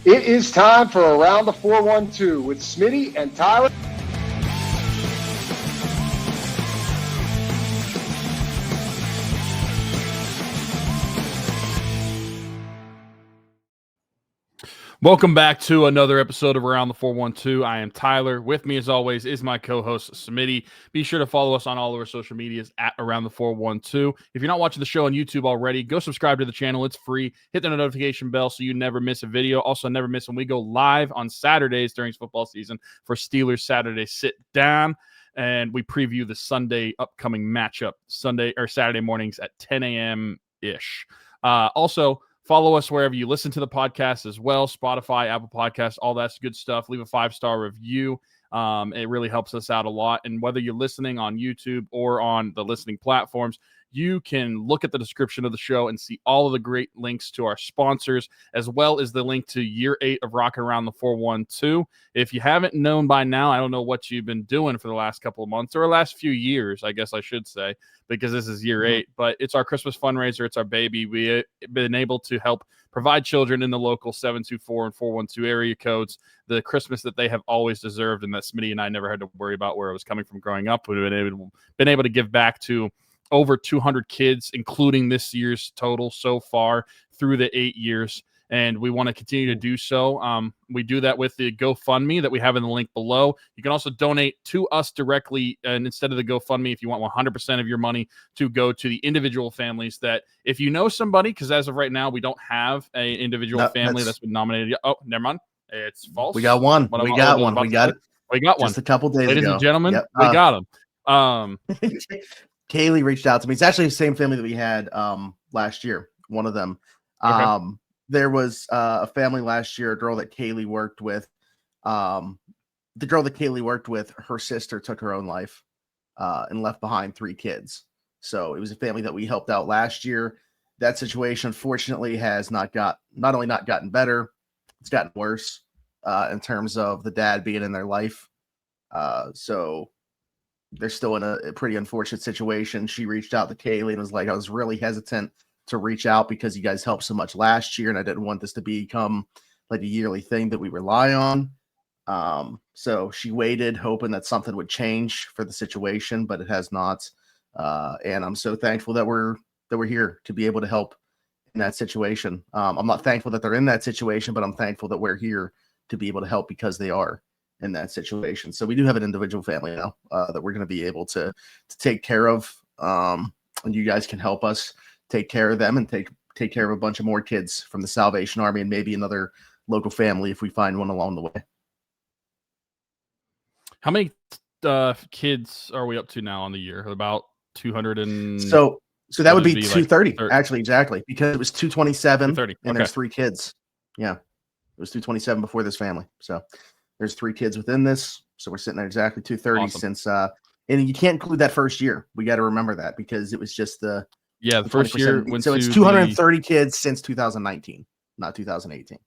It is time for Around the 412 with Smitty and Tyler. Welcome back to another episode of Around the 412. I am Tyler. With me, as always, is my co-host, Smitty. Be sure to follow us on all of our social medias at Around the 412. If you're not watching the show on YouTube already, go subscribe to the channel. It's free. Hit the notification bell so you never miss a video. Also, never miss when we go live on Saturdays during football season for Steelers Saturday Sit Down. And we preview the Sunday upcoming matchup, Saturday mornings at 10 a.m.-ish. Also, follow us wherever you listen to the podcast as well. Spotify, Apple Podcasts, all that's good stuff. Leave a 5-star review. It really helps us out a lot. And whether you're listening on YouTube or on the listening platforms, you can look at the description of the show and see all of the great links to our sponsors, as well as the link to year 8 of Rocking Around the 412. If you haven't known by now, I don't know what you've been doing for the last couple of months or last few years, I guess I should say, because this is year 8, but it's our Christmas fundraiser. It's our baby. We've been able to help provide children in the local 724 and 412 area codes the Christmas that they have always deserved, and that Smitty and I never had to worry about where it was coming from growing up. We've been able to give back to over 200 kids, including this year's total so far through the 8 years. And we want to continue to do so. We do that with the GoFundMe that we have in the link below. You can also donate to us directly, and instead of the GoFundMe, if you want 100% of your money to go to the individual families that, if you know somebody, because as of right now, we don't have an individual family that's been nominated yet. Oh, never mind. It's false. We got one. We got one. We got one. Just a couple days ago. Ladies and gentlemen, we got them. Kaylee reached out to me. It's actually the same family that we had last year. One of them. Okay. There was a family last year, a girl that Kaylee worked with. The girl that Kaylee worked with, her sister took her own life and left behind 3 kids. So it was a family that we helped out last year. That situation, unfortunately, has not only not gotten better, it's gotten worse in terms of the dad being in their life. So they're still in a pretty unfortunate situation. She reached out to Kaylee and was like, I was really hesitant to reach out because you guys helped so much last year, and I didn't want this to become like a yearly thing that we rely on. So she waited, hoping that something would change for the situation, but it has not. And I'm so thankful that we're here to be able to help in that situation. I'm not thankful that they're in that situation, but I'm thankful that we're here to be able to help because they are in that situation. So we do have an individual family now that we're going to be able to take care of. And you guys can help us take care of them and take care of a bunch of more kids from the Salvation Army and maybe another local family if we find one along the way. How many kids are we up to now on the year? About 200 and... So that would be 230, like actually, exactly, because it was 227 and okay. There's 3 kids. Yeah, it was 227 before this family. So there's 3 kids within this. So we're sitting at exactly 230 awesome. Since, and you can't include that first year. We got to remember that because it was just the first year. So it's 230 kids since 2019, not 2018.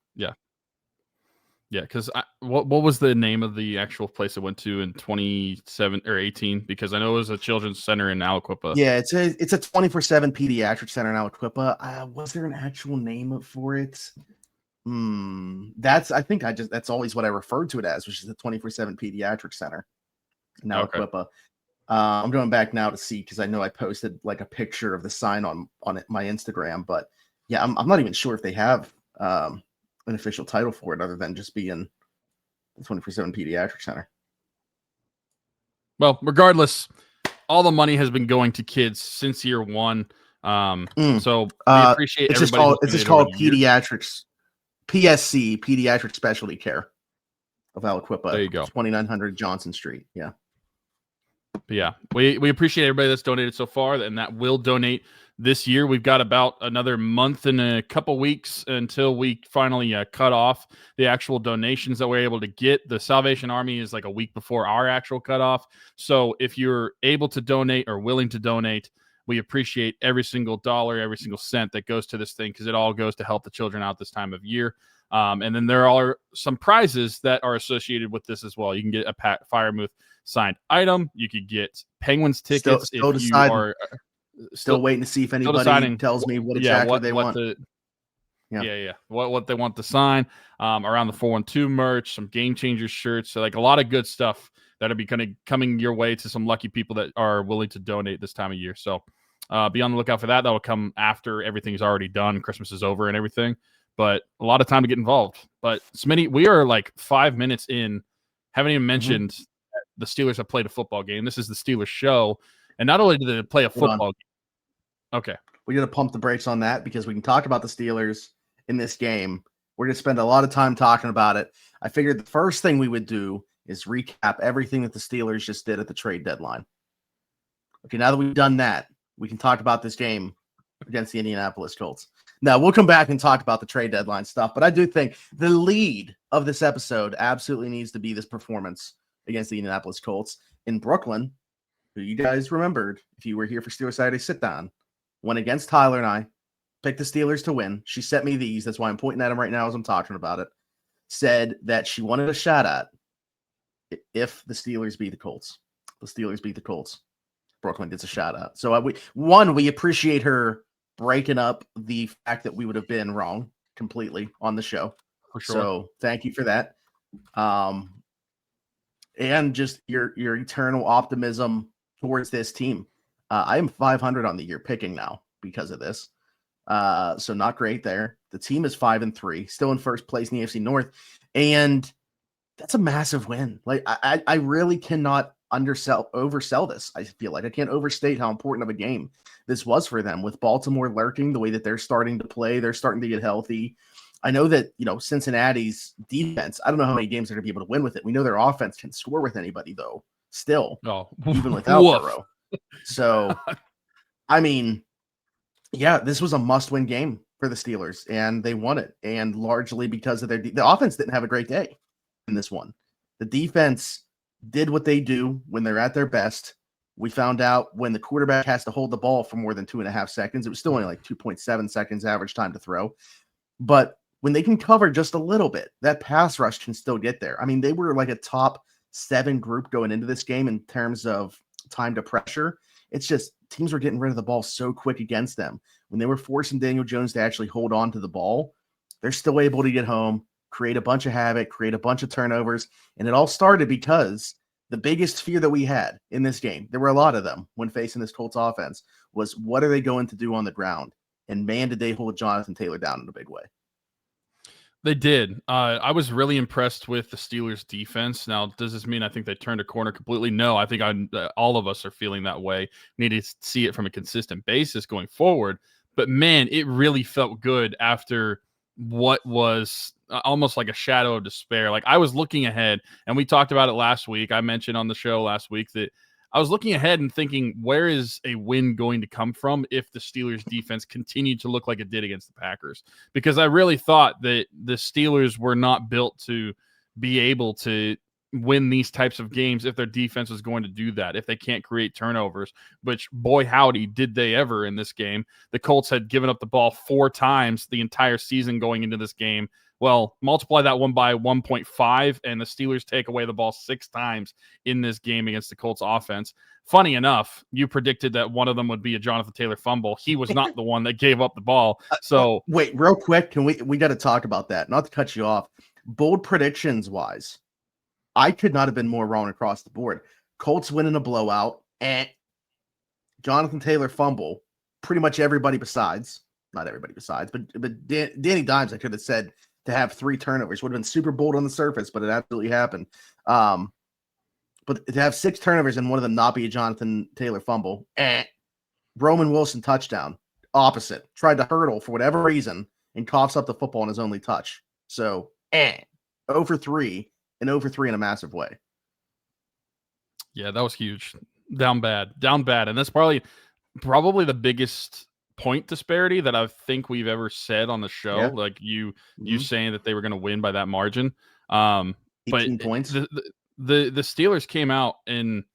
Yeah, because what was the name of the actual place it went to in 27 or 18? Because I know it was a children's center in Aliquippa. Yeah, it's a 24/7 pediatric center in Aliquippa. Was there an actual name for it? That's always what I referred to it as, which is the 24/7 pediatric center in Aliquippa. Okay. I'm going back now to see because I know I posted like a picture of the sign on my Instagram, but yeah, I'm not even sure if they have an official title for it other than just being the 24/7 pediatric center. Well, regardless, all the money has been going to kids since year 1. So we appreciate everybody. It's just called pediatrics, PSC, Pediatric Specialty Care of Aliquippa. There you go. 2900 Johnson Street. Yeah. But yeah, we appreciate everybody that's donated so far, and that will donate this year. We've got about another month and a couple weeks until we finally cut off the actual donations that we're able to get. The Salvation Army is like a week before our actual cutoff. So if you're able to donate or willing to donate, we appreciate every single dollar, every single cent that goes to this thing, because it all goes to help the children out this time of year. And then there are some prizes that are associated with this as well. You can get a Pat Firemuth signed item. You could get Penguins tickets. Still waiting to see if anybody tells me what exactly they want. Yeah. What they want to sign around the 412 merch, some Game Changers shirts, so like a lot of good stuff that'll be kind of coming your way to some lucky people that are willing to donate this time of year. So be on the lookout for that. That'll come after everything's already done. Christmas is over and everything, but a lot of time to get involved. But Smitty, we are like 5 minutes in, haven't even mentioned that the Steelers have played a football game. This is the Steelers show, and not only did they play a football game. Okay. We got to pump the brakes on that because we can talk about the Steelers in this game. We're going to spend a lot of time talking about it. I figured the first thing we would do is recap everything that the Steelers just did at the trade deadline. Okay, now that we've done that, we can talk about this game against the Indianapolis Colts. Now, we'll come back and talk about the trade deadline stuff, but I do think the lead of this episode absolutely needs to be this performance against the Indianapolis Colts in Brooklyn, who you guys remembered, if you were here for Steelers Saturday Sit Down, went against Tyler and I, picked the Steelers to win. She sent me these. That's why I'm pointing at them right now as I'm talking about it. Said that she wanted a shot at if the Steelers beat the Colts. The Steelers beat the Colts. Brooklyn gets a shot at. So we appreciate her breaking up the fact that we would have been wrong completely on the show. For sure. So thank you for that. And just your eternal optimism towards this team. I am 500 on the year picking now because of this. So not great there. The team is 5-3, still in first place in the AFC North. And that's a massive win. Like I really cannot oversell this. I feel like I can't overstate how important of a game this was for them with Baltimore lurking the way that they're starting to play. They're starting to get healthy. I know that, Cincinnati's defense, I don't know how many games they're going to be able to win with it. We know their offense can score with anybody though, still, even without Burrow. So, I mean, yeah, this was a must-win game for the Steelers, and they won it, and largely because of the offense didn't have a great day in this one. The defense did what they do when they're at their best. We found out when the quarterback has to hold the ball for more than 2.5 seconds. It was still only like 2.7 seconds average time to throw. But when they can cover just a little bit, that pass rush can still get there. I mean, they were like a top 7 group going into this game in terms of time to pressure. It's just teams were getting rid of the ball so quick against them. When they were forcing Daniel Jones to actually hold on to the ball, they're still able to get home, create a bunch of havoc, create a bunch of turnovers. And it all started because the biggest fear that we had in this game, there were a lot of them when facing this Colts offense, was what are they going to do on the ground? And man, did they hold Jonathan Taylor down in a big way. They did. I was really impressed with the Steelers' defense. Now, does this mean I think they turned a corner completely? No, I think all of us are feeling that way. Need to see it from a consistent basis going forward. But, man, it really felt good after what was almost like a shadow of despair. Like, I was looking ahead, and we talked about it last week. I mentioned on the show last week that I was looking ahead and thinking, where is a win going to come from if the Steelers defense continued to look like it did against the Packers? Because I really thought that the Steelers were not built to be able to win these types of games if their defense was going to do that, if they can't create turnovers, which boy howdy did they ever in this game. The Colts had given up the ball 4 times the entire season going into this game. Well, multiply that one by 1.5, and the Steelers take away the ball 6 times in this game against the Colts offense. Funny enough, you predicted that one of them would be a Jonathan Taylor fumble. He was not the one that gave up the ball. So wait, real quick, can we got to talk about that? Not to cut you off. Bold predictions wise, I could not have been more wrong across the board. Colts winning a blowout, and Jonathan Taylor fumble. Pretty much everybody besides, not everybody besides, but Danny Dimes, I could have said to have 3 turnovers would have been super bold on the surface, but it absolutely happened. But to have 6 turnovers and one of them not be a Jonathan Taylor fumble, Roman Wilson touchdown, opposite, tried to hurdle for whatever reason and coughs up the football on his only touch. So 0 for 3 and 0 for 3 in a massive way. Yeah, that was huge. Down bad. And that's probably the biggest point disparity that I think we've ever said on the show. Yeah. Like you saying that they were going to win by that margin. 18 points. The Steelers came out, and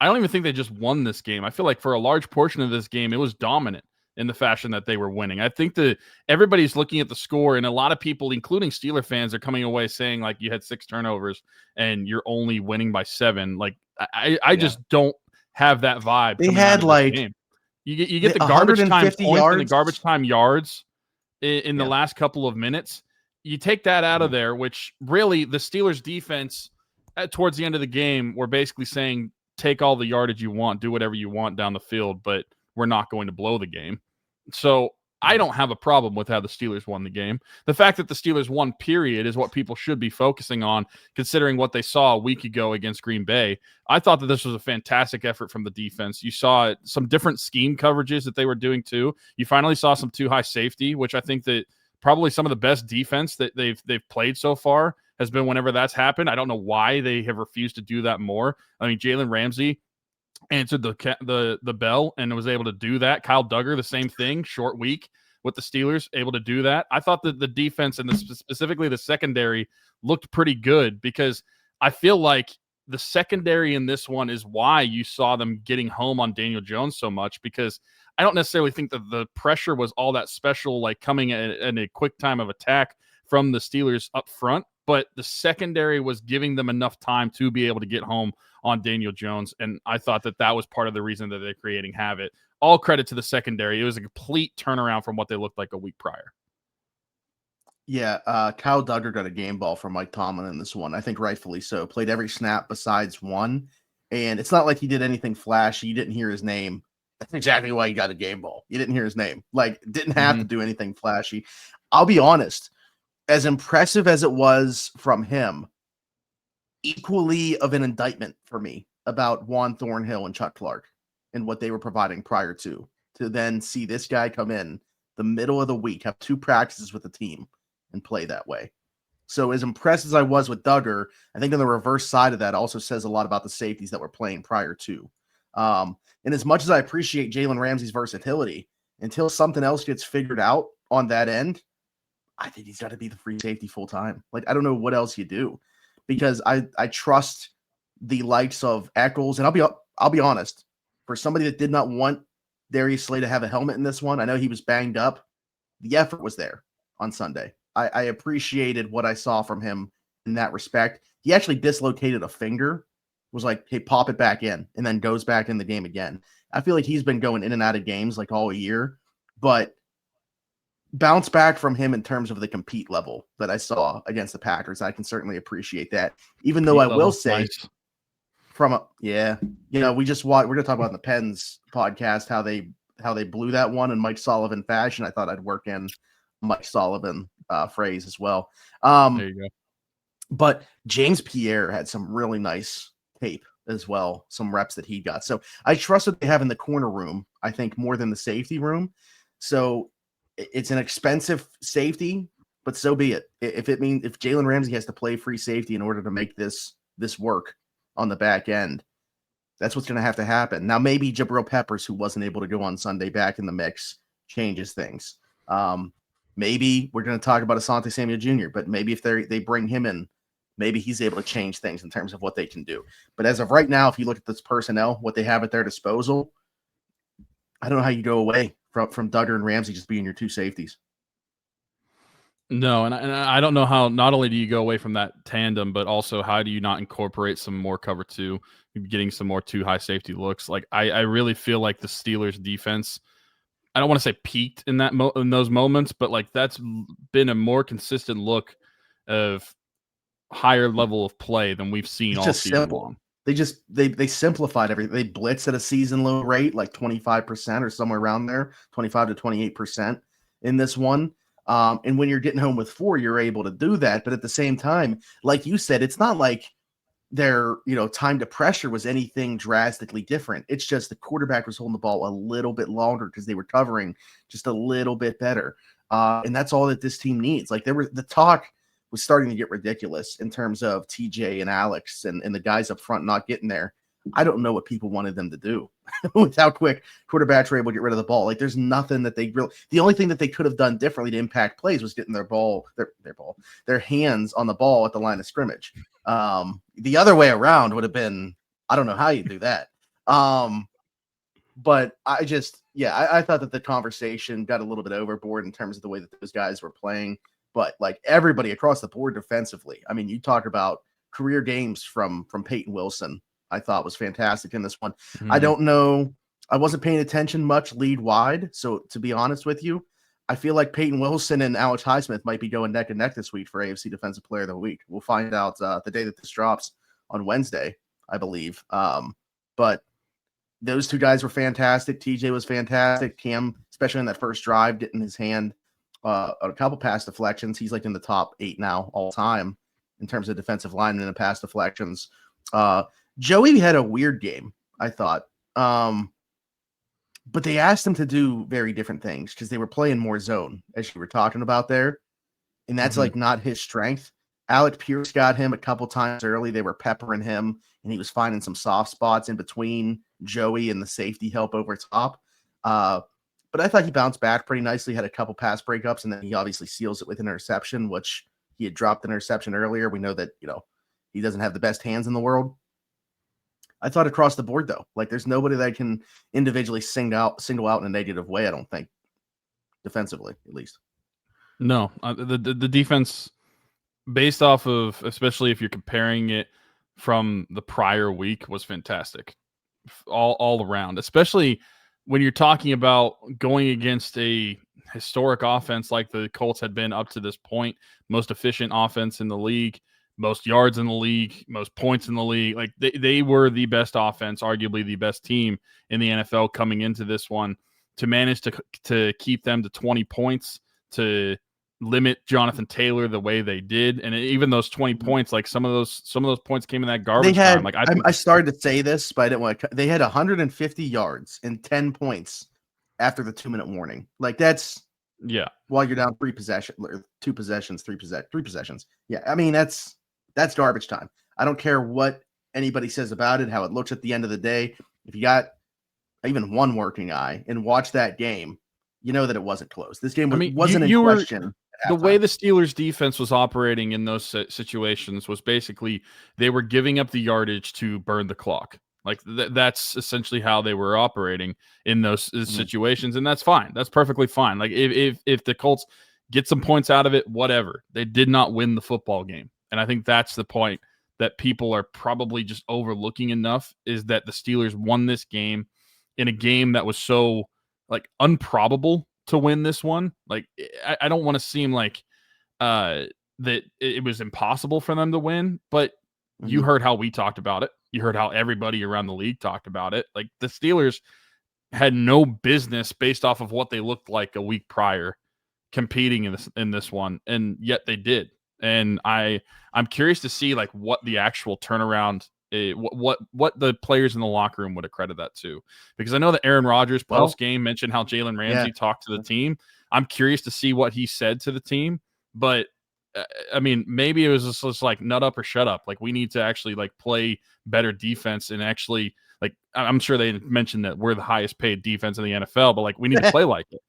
I don't even think they just won this game. I feel like for a large portion of this game, it was dominant in the fashion that they were winning. I think that everybody's looking at the score, and a lot of people, including Steeler fans, are coming away saying like you had 6 turnovers and you're only winning by 7. Like I just don't have that vibe. They had like you get the garbage time points and the garbage time yards. in the last couple of minutes. You take that out of there, which really the Steelers defense towards the end of the game were basically saying, take all the yardage you want, do whatever you want down the field, but we're not going to blow the game. So I don't have a problem with how the Steelers won the game. The fact that the Steelers won, period, is what people should be focusing on, considering what they saw a week ago against Green Bay. I thought that this was a fantastic effort from the defense. You saw some different scheme coverages that they were doing too. You finally saw some too high safety, which I think that probably some of the best defense that they've played so far has been whenever that's happened. I don't know why they have refused to do that more. I mean, Jalen Ramsey answered the bell and was able to do that. Kyle Dugger, the same thing, short week with the Steelers, able to do that. I thought that the defense and specifically the secondary looked pretty good, because I feel like the secondary in this one is why you saw them getting home on Daniel Jones so much, because I don't necessarily think that the pressure was all that special, like coming in a quick time of attack from the Steelers up front, but the secondary was giving them enough time to be able to get home on Daniel Jones. And I thought that was part of the reason that they're creating havoc. All credit to the secondary. It was a complete turnaround from what they looked like a week prior. Yeah, Kyle Dugger got a game ball from Mike Tomlin in this one. I think rightfully so. Played every snap besides one. And it's not like he did anything flashy. You didn't hear his name. That's exactly why he got a game ball. You didn't hear his name. Like, didn't have to do anything flashy. I'll be honest. As impressive as it was from him, equally of an indictment for me about Juan Thornhill and Chuck Clark and what they were providing prior to then see this guy come in the middle of the week, have 2 practices with the team, and play that way. So as impressed as I was with Dugger, I think on the reverse side of that also says a lot about the safeties that were playing prior to. And as much as I appreciate Jalen Ramsey's versatility, until something else gets figured out on that end, I think he's got to be the free safety full time. Like, I don't know what else you do, because I trust the likes of Eccles. And I'll be honest, for somebody that did not want Darius Slay to have a helmet in this one, I know he was banged up. The effort was there on Sunday. I appreciated what I saw from him in that respect. He actually dislocated a finger, was like, hey, pop it back in, and then goes back in the game again. I feel like he's been going in and out of games like all year, but bounce back from him in terms of the compete level that I saw against the Packers. I can certainly appreciate that. Even though I will say we just watched, we're going to talk about in the Pens podcast, how they blew that one in Mike Sullivan fashion. I thought I'd work in Mike Sullivan phrase as well. There you go. But James Pierre had some really nice tape as well, some reps that he got. So I trust what they have in the corner room, I think, more than the safety room. So it's an expensive safety, but so be it. If Jalen Ramsey has to play free safety in order to make this work on the back end, that's what's going to have to happen. Now, maybe Jabril Peppers, who wasn't able to go on Sunday, back in the mix, changes things. Maybe we're going to talk about Asante Samuel Jr., but maybe if they bring him in, maybe he's able to change things in terms of what they can do. But as of right now, if you look at this personnel, what they have at their disposal, I don't know how you go away from Dugger and Ramsey just being your 2 safeties. No, and I don't know how. Not only do you go away from that tandem, but also how do you not incorporate some more cover 2, getting some more 2 high safety looks? Like, I really feel like the Steelers defense, I don't want to say peaked in in those moments, but like that's been a more consistent look of higher level of play than we've seen all season long. They simplified everything. They blitz at a season low rate, like 25% or somewhere around there, 25 to 28% in this one. And when you're getting home with 4, you're able to do that. But at the same time, like you said, it's not like their time to pressure was anything drastically different. It's just the quarterback was holding the ball a little bit longer because they were covering just a little bit better. And that's all that this team needs. Like, the talk was starting to get ridiculous in terms of TJ and Alex and the guys up front not getting there. I don't know what people wanted them to do with how quick quarterbacks were able to get rid of the ball. Like, there's nothing that the only thing that they could have done differently to impact plays was getting their hands on the ball at the line of scrimmage. The other way around would have been, I don't know how you do that. But I thought that the conversation got a little bit overboard in terms of the way that those guys were playing. But like everybody across the board defensively, I mean, you talk about career games from Peyton Wilson, I thought was fantastic in this one. I don't know. I wasn't paying attention much lead wide. So to be honest with you, I feel like Peyton Wilson and Alex Highsmith might be going neck and neck this week for AFC Defensive Player of the Week. We'll find out the day that this drops on Wednesday, I believe. But those two guys were fantastic. TJ was fantastic. Cam, especially in that first drive, getting his hand on a couple pass deflections. He's like in the top 8 now all time in terms of defensive linemen and pass deflections. Joey had a weird game, I thought. But they asked him to do very different things because they were playing more zone, as you were talking about there. And that's like not his strength. Alec Pierce got him a couple times early. They were peppering him, and he was finding some soft spots in between Joey and the safety help over top. But I thought he bounced back pretty nicely, had a couple pass breakups, and then he obviously seals it with an interception, which he had dropped an interception earlier. We know that, he doesn't have the best hands in the world. I thought across the board, though, like there's nobody that can individually single out in a negative way, I don't think, defensively, at least. No, the defense, based off of, especially if you're comparing it from the prior week, was fantastic all around, especially when you're talking about going against a historic offense like the Colts had been up to this point, most efficient offense in the league, most yards in the league, most points in the league. Like they were the best offense, arguably the best team in the NFL coming into this one. To manage to keep them to 20 points, to limit Jonathan Taylor the way they did, and even those 20 points, like some of those points came in that garbage time. Like I started to say this, but I didn't want to. They had 150 yards and 10 points after the 2-minute warning. Like that's while you're down 3 possessions. Yeah, I mean that's garbage time. I don't care what anybody says about it, how it looks at the end of the day. If you got even one working eye and watch that game, you know that it wasn't close. This game wasn't in question. The way the Steelers defense was operating in those situations was basically they were giving up the yardage to burn the clock. Like that's essentially how they were operating in those situations, and that's fine. That's perfectly fine. Like if the Colts get some points out of it, whatever. They did not win the football game. And I think that's the point that people are probably just overlooking enough, is that the Steelers won this game in a game that was so like improbable to win this one. Like I don't want to seem like that it was impossible for them to win, but you heard how we talked about it. You heard how everybody around the league talked about it. Like the Steelers had no business, based off of what they looked like a week prior, competing in this one, and yet they did. And I'm curious to see like what the actual turnaround, what the players in the locker room would accredit that to, because I know that Aaron Rodgers post game mentioned how Jalen Ramsey talked to the team. I'm curious to see what he said to the team, but I mean, maybe it was just like nut up or shut up. Like we need to actually like play better defense, and actually like I'm sure they mentioned that we're the highest paid defense in the NFL, but like we need to play like it.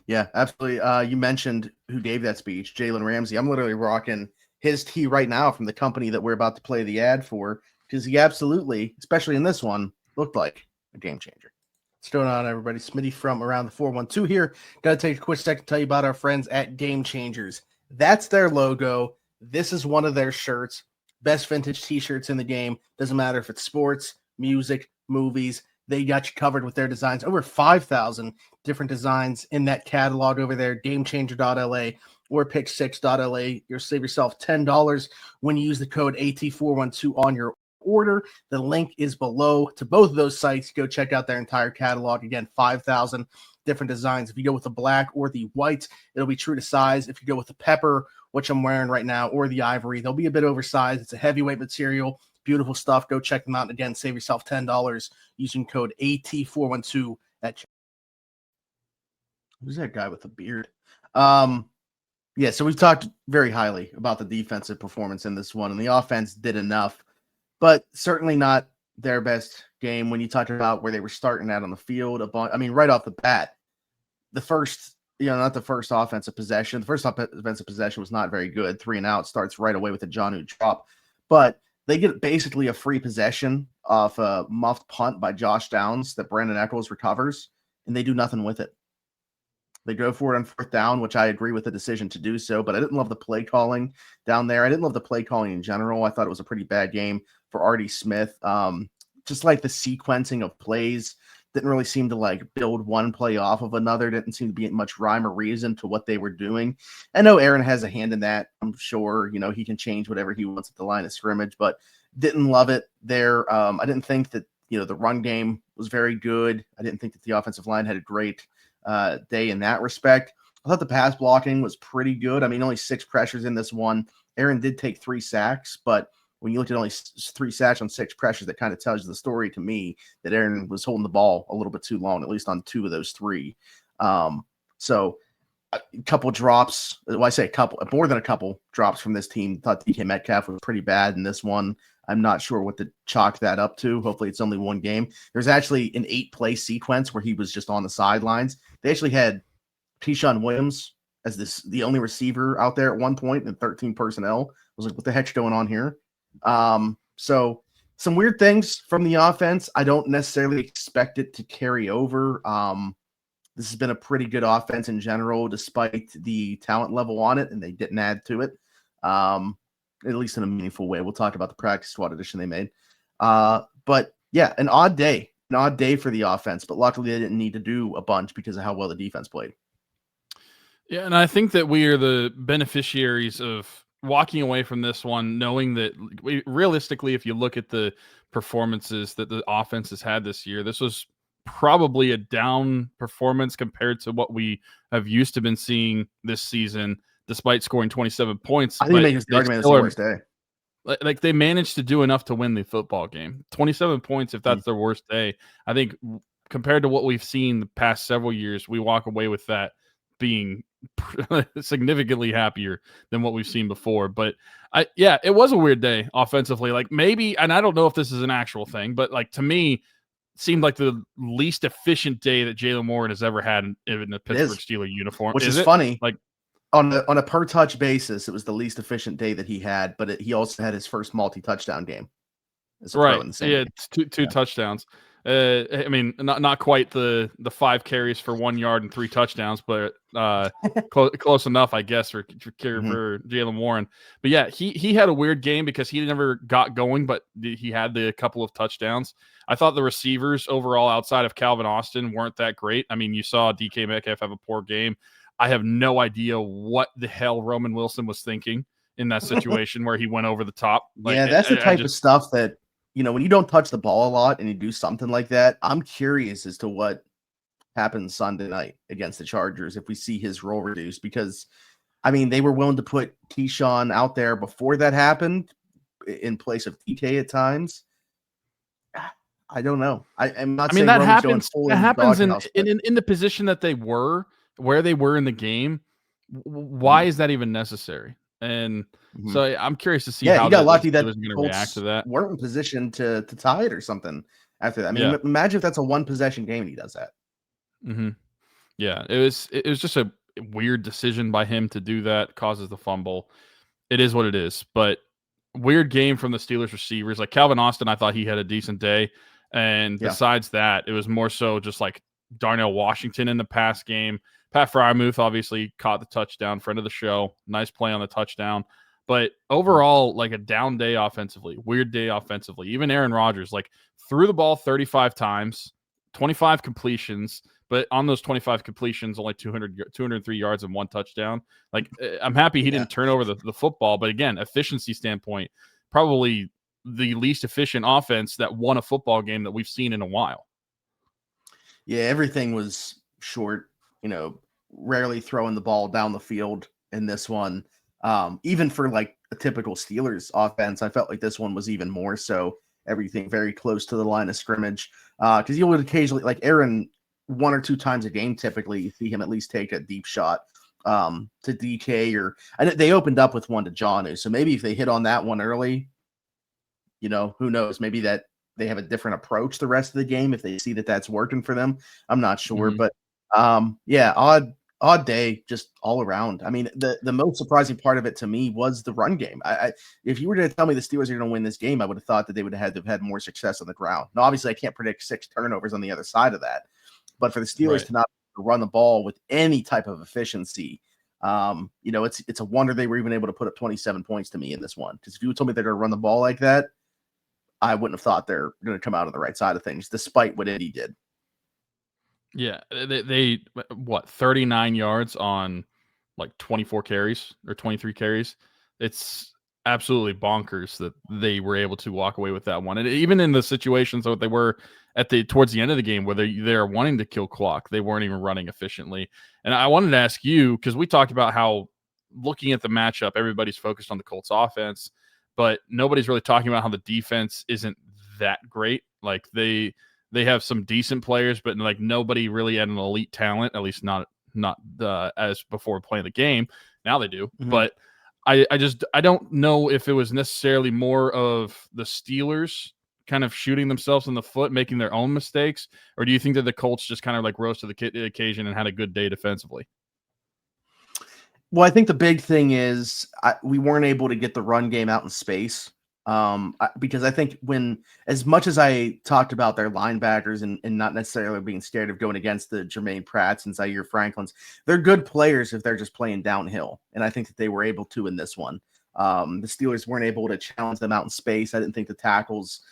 Yeah, absolutely. You mentioned who gave that speech, Jalen Ramsey. I'm literally rocking his tee right now from the company that we're about to play the ad for, because he absolutely, especially in this one, looked like a game changer. What's going on, everybody? Smitty from Around the 412 here. Got to take a quick second to tell you about our friends at Game Changers. That's their logo. This is one of their shirts. Best vintage t-shirts in the game. Doesn't matter if it's sports, music, movies. They got you covered with their designs. Over 5,000 different designs in that catalog over there. GameChanger.la or Pick6.la. You'll save yourself $10 when you use the code AT412 on your order. The link is below to both of those sites. Go check out their entire catalog. Again, 5,000 different designs. If you go with the black or the white, it'll be true to size. If you go with the pepper, which I'm wearing right now, or the ivory, they'll be a bit oversized. It's a heavyweight material. Beautiful stuff. Go check them out. And again, save yourself $10 using code AT412 at. Who's that guy with the beard? Yeah, so we've talked very highly about the defensive performance in this one, and the offense did enough, but certainly not their best game. When you talk about where they were starting out on the field, right off the bat, the first, not the first offensive possession. The first offensive possession was not very good. 3 and out starts right away with a Jonnu drop, but they get basically a free possession off a muffed punt by Josh Downs that Brandon Echols recovers, and they do nothing with it. They go for it on 4th down, which I agree with the decision to do so, but I didn't love the play calling down there. I didn't love the play calling in general. I thought it was a pretty bad game for Artie Smith. Just like the sequencing of plays didn't really seem to like build one play off of another. Didn't seem to be much rhyme or reason to what they were doing. I know Aaron has a hand in that. I'm sure, he can change whatever he wants at the line of scrimmage, but didn't love it there. I didn't think that, the run game was very good. I didn't think that the offensive line had a great day in that respect. I thought the pass blocking was pretty good. I mean, only 6 pressures in this one. Aaron did take 3 sacks, but when you looked at only 3 sacks on 6 pressures, that kind of tells you the story to me that Aaron was holding the ball a little bit too long, at least on 2 of those 3. So a couple drops. Well, I say a couple, more than a couple drops from this team. Thought DK Metcalf was pretty bad in this one. I'm not sure what to chalk that up to. Hopefully it's only one game. There's actually an 8-play sequence where he was just on the sidelines. They actually had Keyshawn Williams as the only receiver out there at one point and 13 personnel. I was like, what the heck's going on here? So some weird things from the offense. I don't necessarily expect it to carry over. This has been a pretty good offense in general, despite the talent level on it, and they didn't add to it, at least in a meaningful way. We'll talk about the practice squad addition they made. But yeah, an odd day for the offense, but luckily they didn't need to do a bunch because of how well the defense played. Yeah, and I think that we are the beneficiaries of walking away from this one, knowing that realistically, if you look at the performances that the offense has had this year, this was probably a down performance compared to what we have used to been seeing this season, despite scoring 27 points. I think making the argument it's the worst day. Like they managed to do enough to win the football game. 27 points, if that's their worst day, I think compared to what we've seen the past several years, we walk away with that being significantly happier than what we've seen before. But it was a weird day offensively. Like maybe, and I don't know if this is an actual thing, but like to me, seemed like the least efficient day that Jalen Warren has ever had in the Pittsburgh Steelers uniform. Which is funny. Like on a per touch basis, it was the least efficient day that he had, but he also had his first multi-touchdown game. Right. Yeah, two touchdowns. I mean, not quite the 5 carries for 1 yard and 3 touchdowns, but close enough, I guess, for Jalen Warren. But yeah, he had a weird game because he never got going, but he had the couple of touchdowns. I thought the receivers overall, outside of Calvin Austin, weren't that great. I mean, you saw DK Metcalf have a poor game. I have no idea what the hell Roman Wilson was thinking in that situation where he went over the top. Like, yeah, that's the type of stuff that, when you don't touch the ball a lot and you do something like that, I'm curious as to what happens Sunday night against the Chargers if we see his role reduced. Because, I mean, they were willing to put Keyshawn out there before that happened in place of DK at times. I don't know. I'm not. I mean, that happens. That happens in the position that they were, where they were in the game. Why is that even necessary? And so I'm curious to see how he got lucky that was going to react to that. Weren't in position to tie it or something after that. I mean, imagine if that's a 1-possession game and he does that. Yeah, it was just a weird decision by him to do that. Causes the fumble. It is what it is. But weird game from the Steelers receivers. Like Calvin Austin, I thought he had a decent day. And besides that, it was more so just like Darnell Washington in the pass game. Pat Freiermuth obviously caught the touchdown, friend of the show. Nice play on the touchdown. But overall, like a down day offensively, weird day offensively. Even Aaron Rodgers, like threw the ball 35 times, 25 completions, but on those 25 completions, only 203 yards and 1 touchdown. Like I'm happy he didn't turn over the football. But again, efficiency standpoint, probably the least efficient offense that won a football game that we've seen in a while. Yeah, everything was short. Rarely throwing the ball down the field in this one. Even for like a typical Steelers offense, I felt like this one was even more so. Everything very close to the line of scrimmage. Because you would occasionally, like Aaron, 1 or 2 times a game, typically you see him at least take a deep shot to DK, or they opened up with one to Jonnu. So maybe if they hit on that one early, who knows? Maybe that they have a different approach the rest of the game if they see that that's working for them. I'm not sure, but odd day just all around. I mean, the most surprising part of it to me was the run game. If you were to tell me the Steelers are going to win this game, I would have thought that they would have had more success on the ground. Now, obviously, I can't predict 6 turnovers on the other side of that, but for the Steelers to not run the ball with any type of efficiency, it's a wonder they were even able to put up 27 points to me in this one. Because if you told me they're going to run the ball like that, I wouldn't have thought they're going to come out on the right side of things, despite what Eddie did. Yeah, they what 39 yards on like 24 carries or 23 carries. It's absolutely bonkers that they were able to walk away with that one. And even in the situations that they were at the towards the end of the game where they're wanting to kill clock, they weren't even running efficiently. And I wanted to ask you, because we talked about how looking at the matchup, everybody's focused on the Colts offense, but nobody's really talking about how the defense isn't that great. Like they have some decent players, but like nobody really had an elite talent, at least not as before playing the game. Now they do, but I don't know if it was necessarily more of the Steelers kind of shooting themselves in the foot, making their own mistakes, or do you think that the Colts just kind of like rose to the occasion and had a good day defensively? Well, I think the big thing is we weren't able to get the run game out in space. Because I think as much as I talked about their linebackers and not necessarily being scared of going against the Jermaine Pratts and Zaire Franklins, they're good players if they're just playing downhill. And I think that they were able to in this one. The Steelers weren't able to challenge them out in space. I didn't think the tackles,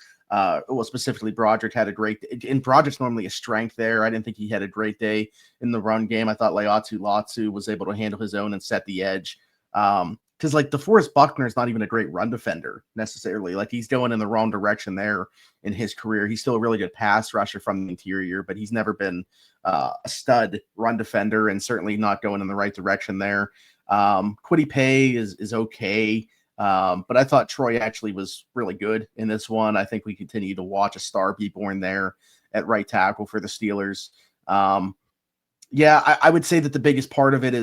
specifically Broderick had a great day. And Broderick's normally a strength there. I didn't think he had a great day in the run game. I thought Leatu Latu was able to handle his own and set the edge. Because like DeForest Buckner is not even a great run defender necessarily. Like he's going in the wrong direction there in his career. He's still a really good pass rusher from the interior, but he's never been a stud run defender and certainly not going in the right direction there. Kwity Paye is okay. But I thought Troy actually was really good in this one. I think we continue to watch a star be born there at right tackle for the Steelers. I would say that the biggest part of it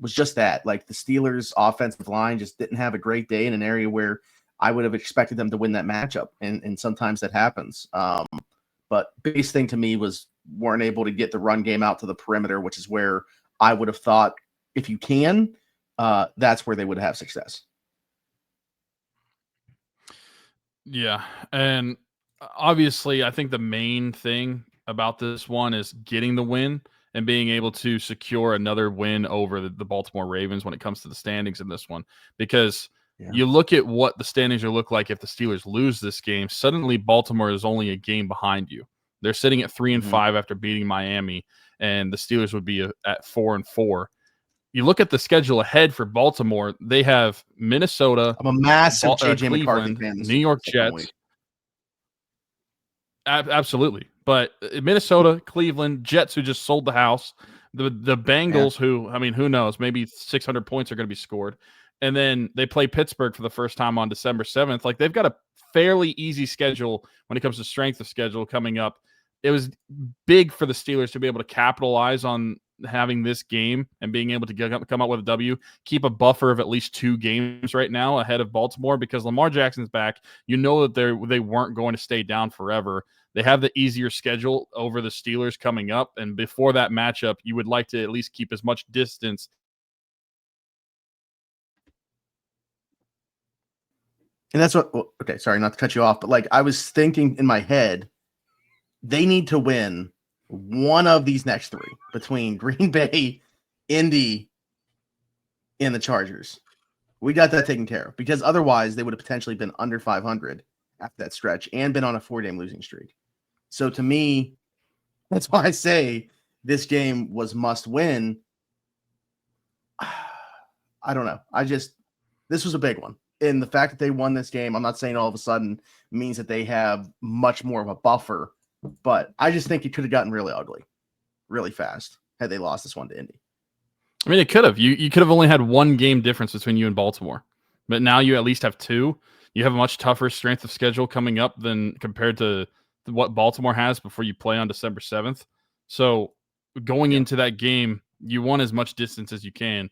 was just that, like the Steelers offensive line just didn't have a great day in an area where I would have expected them to win that matchup. And sometimes that happens. But biggest thing to me was weren't able to get the run game out to the perimeter, which is where I would have thought if you can, that's where they would have success. Yeah. And obviously I think the main thing about this one is getting the win and being able to secure another win over the Baltimore Ravens when it comes to the standings in this one. Because you look at what the standings will look like if the Steelers lose this game, suddenly Baltimore is only a game behind you. They're sitting at 3-5 after beating Miami, and the Steelers would be at 4-4. You look at the schedule ahead for Baltimore, they have Minnesota. I'm a massive J.J. Cleveland, McCarthy fan. New York Jets. Absolutely. But Minnesota, Cleveland, Jets, who just sold the house, the Bengals, who knows, maybe 600 points are going to be scored. And then they play Pittsburgh for the first time on December 7th. Like they've got a fairly easy schedule when it comes to strength of schedule coming up. It was big for the Steelers to be able to capitalize on having this game and being able to come out with a W, keep a buffer of at least 2 games right now ahead of Baltimore because Lamar Jackson's back. You know that they weren't going to stay down forever. They have the easier schedule over the Steelers coming up, and before that matchup, you would like to at least keep as much distance. And that's what, okay, sorry, not to cut you off, but like I was thinking in my head, they need to win one of these next 3 between Green Bay, Indy, and the Chargers. We got that taken care of because otherwise they would have potentially been under 500 after that stretch and been on a 4-game losing streak. So to me, that's why I say this game was must win. I don't know. This was a big one. And the fact that they won this game, I'm not saying all of a sudden means that they have much more of a buffer, but I just think it could have gotten really ugly really fast had they lost this one to Indy. I mean, it could have. You could have only had 1 game difference between you and Baltimore, but now you at least have 2. You have a much tougher strength of schedule coming up than compared to what Baltimore has before you play on December 7th. So going into that game, you want as much distance as you can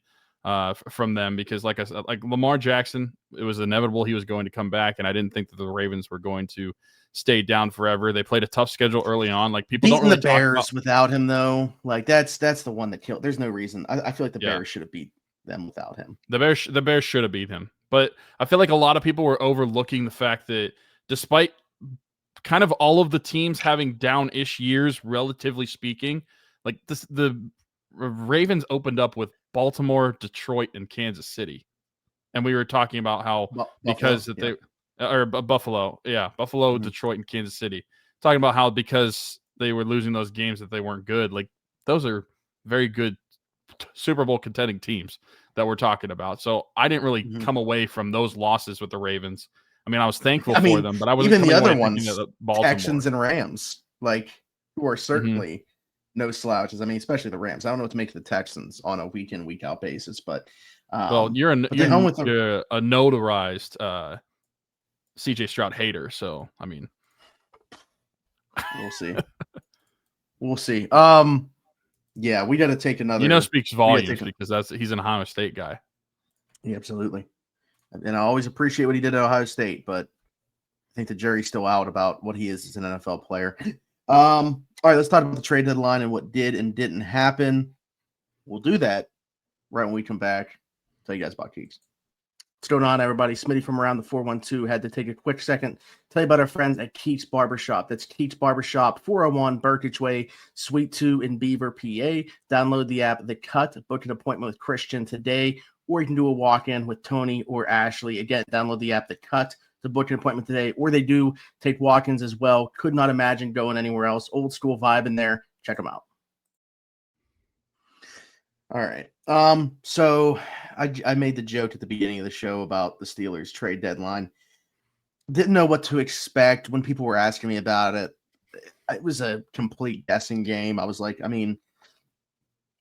from them because, like I said, like Lamar Jackson, it was inevitable he was going to come back, and I didn't think that the Ravens were going to stay down forever. They played a tough schedule early on. Like people don't really the Bears without him though. Like that's the one that killed. There's no reason. I feel like the Bears should have beat them without him. The Bears should have beat him, but I feel like a lot of people were overlooking the fact that despite kind of all of the teams having down-ish years, relatively speaking, like the Ravens opened up with Baltimore, Detroit, and Kansas City, and we were talking about how because Buffalo, Buffalo, Detroit, and Kansas City, talking about how because they were losing those games that they weren't good. Like those are very good Super Bowl contending teams that we're talking about. So I didn't really come away from those losses with the Ravens. I mean, I was thankful for them, but I wasn't even the coming other away thinking ones, that Baltimore. Texans and Rams, like who are certainly no slouches. I mean, especially the Rams. I don't know what to make of the Texans on a week in, week out basis, but well, you're a notarized CJ Stroud hater, so I mean, we'll see. We'll see. Yeah, we got to take another. Speaks volumes because he's an Ohio State guy. Yeah, absolutely. And I always appreciate what he did at Ohio State, but I think the jury's still out about what he is as an NFL player. All right, let's talk about the trade deadline and what did and didn't happen. We'll do that right when we come back. Tell you guys about Keeks. What's going on, everybody? Smitty from around the 412 had to take a quick second to tell you about our friends at Keek's Barbershop. That's Keek's Barbershop, 401 Burkage Way, Suite 2 in Beaver, PA. Download the app, The Cut. Book an appointment with Christian today, or you can do a walk-in with Tony or Ashley. Again, download the app, The Cut, to book an appointment today, or they do take walk-ins as well. Could not imagine going anywhere else. Old school vibe in there. Check them out. All right. So I made the joke at the beginning of the show about the Steelers trade deadline. Didn't know what to expect when people were asking me about it. It was a complete guessing game. I was like, I mean,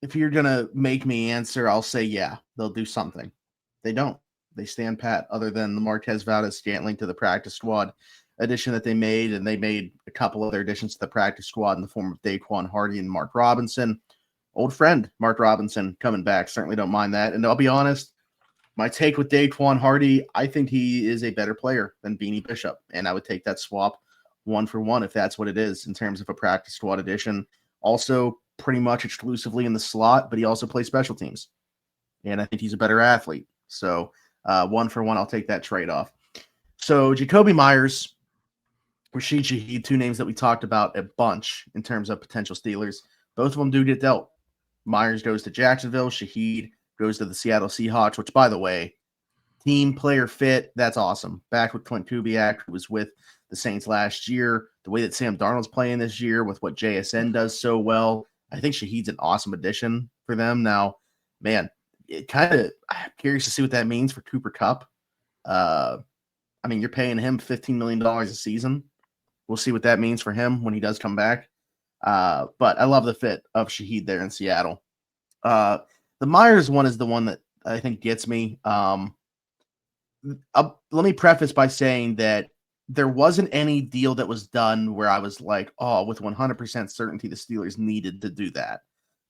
if you're going to make me answer, I'll say, yeah, they'll do something. They don't. They stand pat, other than the Marquez Valdes-Scantling to the practice squad addition that they made, and they made a couple other additions to the practice squad in the form of Daquan Hardy and Mark Robinson. Old friend Mark Robinson coming back. Certainly don't mind that. And I'll be honest, my take with Daquan Hardy, I think he is a better player than Beanie Bishop, and I would take that swap 1-for-1 if that's what it is in terms of a practice squad addition. Also, pretty much exclusively in the slot, but he also plays special teams, and I think he's a better athlete. So 1-for-1, I'll take that trade-off. So Jacoby Myers, Rashid Shaheed, two names that we talked about a bunch in terms of potential Steelers. Both of them do get dealt. Myers goes to Jacksonville. Shaheed goes to the Seattle Seahawks, which, by the way, team player fit, that's awesome. Back with Clint Kubiak, who was with the Saints last year. The way that Sam Darnold's playing this year with what JSN does so well, I think Shaheed's an awesome addition for them. Now, man, I'm curious to see what that means for Cooper Kupp. I mean, you're paying him $15 million a season. We'll see what that means for him when he does come back. But I love the fit of Shaheed there in Seattle. The Myers one is the one that I think gets me. Let me preface by saying that there wasn't any deal that was done where I was like, oh, with 100% certainty the Steelers needed to do that.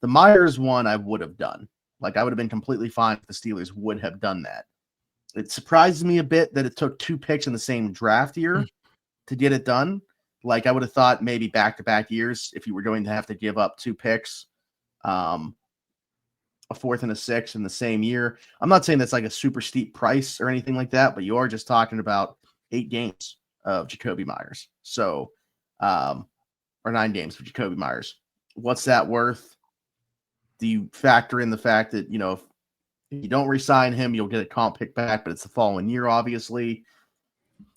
The Myers one I would have done. Like, I would have been completely fine if the Steelers would have done that. It surprises me a bit that it took 2 picks in the same draft year to get it done. Like, I would have thought maybe back-to-back years, if you were going to have to give up 2 picks, a 4th and a 6th in the same year. I'm not saying that's like a super steep price or anything like that, but you are just talking about 8 games of Jacoby Myers. So, or 9 games for Jacoby Myers. What's that worth? Do you factor in the fact that, you know, if you don't re-sign him, you'll get a comp pick back, but it's the following year, obviously.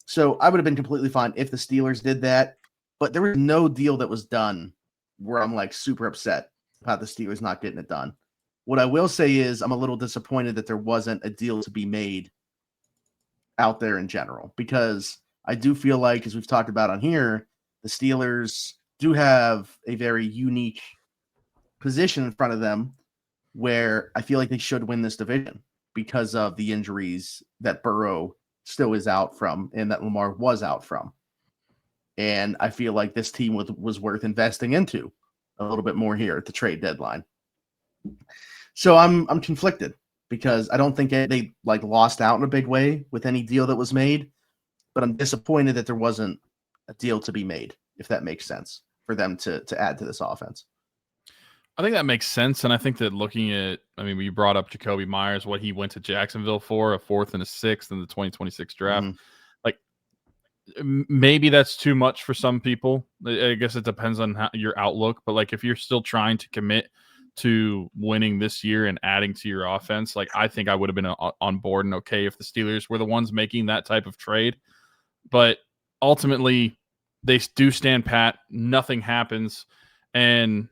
So I would have been completely fine if the Steelers did that, but there was no deal that was done where I'm like super upset about the Steelers not getting it done. What I will say is I'm a little disappointed that there wasn't a deal to be made out there in general, because I do feel like, as we've talked about on here, the Steelers do have a very unique position in front of them where I feel like they should win this division because of the injuries that Burrow still is out from and that Lamar was out from. And I feel like this team was worth investing into a little bit more here at the trade deadline. So I'm conflicted because I don't think they like lost out in a big way with any deal that was made, but I'm disappointed that there wasn't a deal to be made, if that makes sense, for them to add to this offense. I think that makes sense. And I think that looking at, I mean, we brought up Jacoby Myers, what he went to Jacksonville for, a 4th and a 6th in the 2026 draft. Mm-hmm. Like, maybe that's too much for some people. I guess it depends on your outlook. But like, if you're still trying to commit to winning this year and adding to your offense, like, I think I would have been on board and okay if the Steelers were the ones making that type of trade. But ultimately, they do stand pat. Nothing happens. And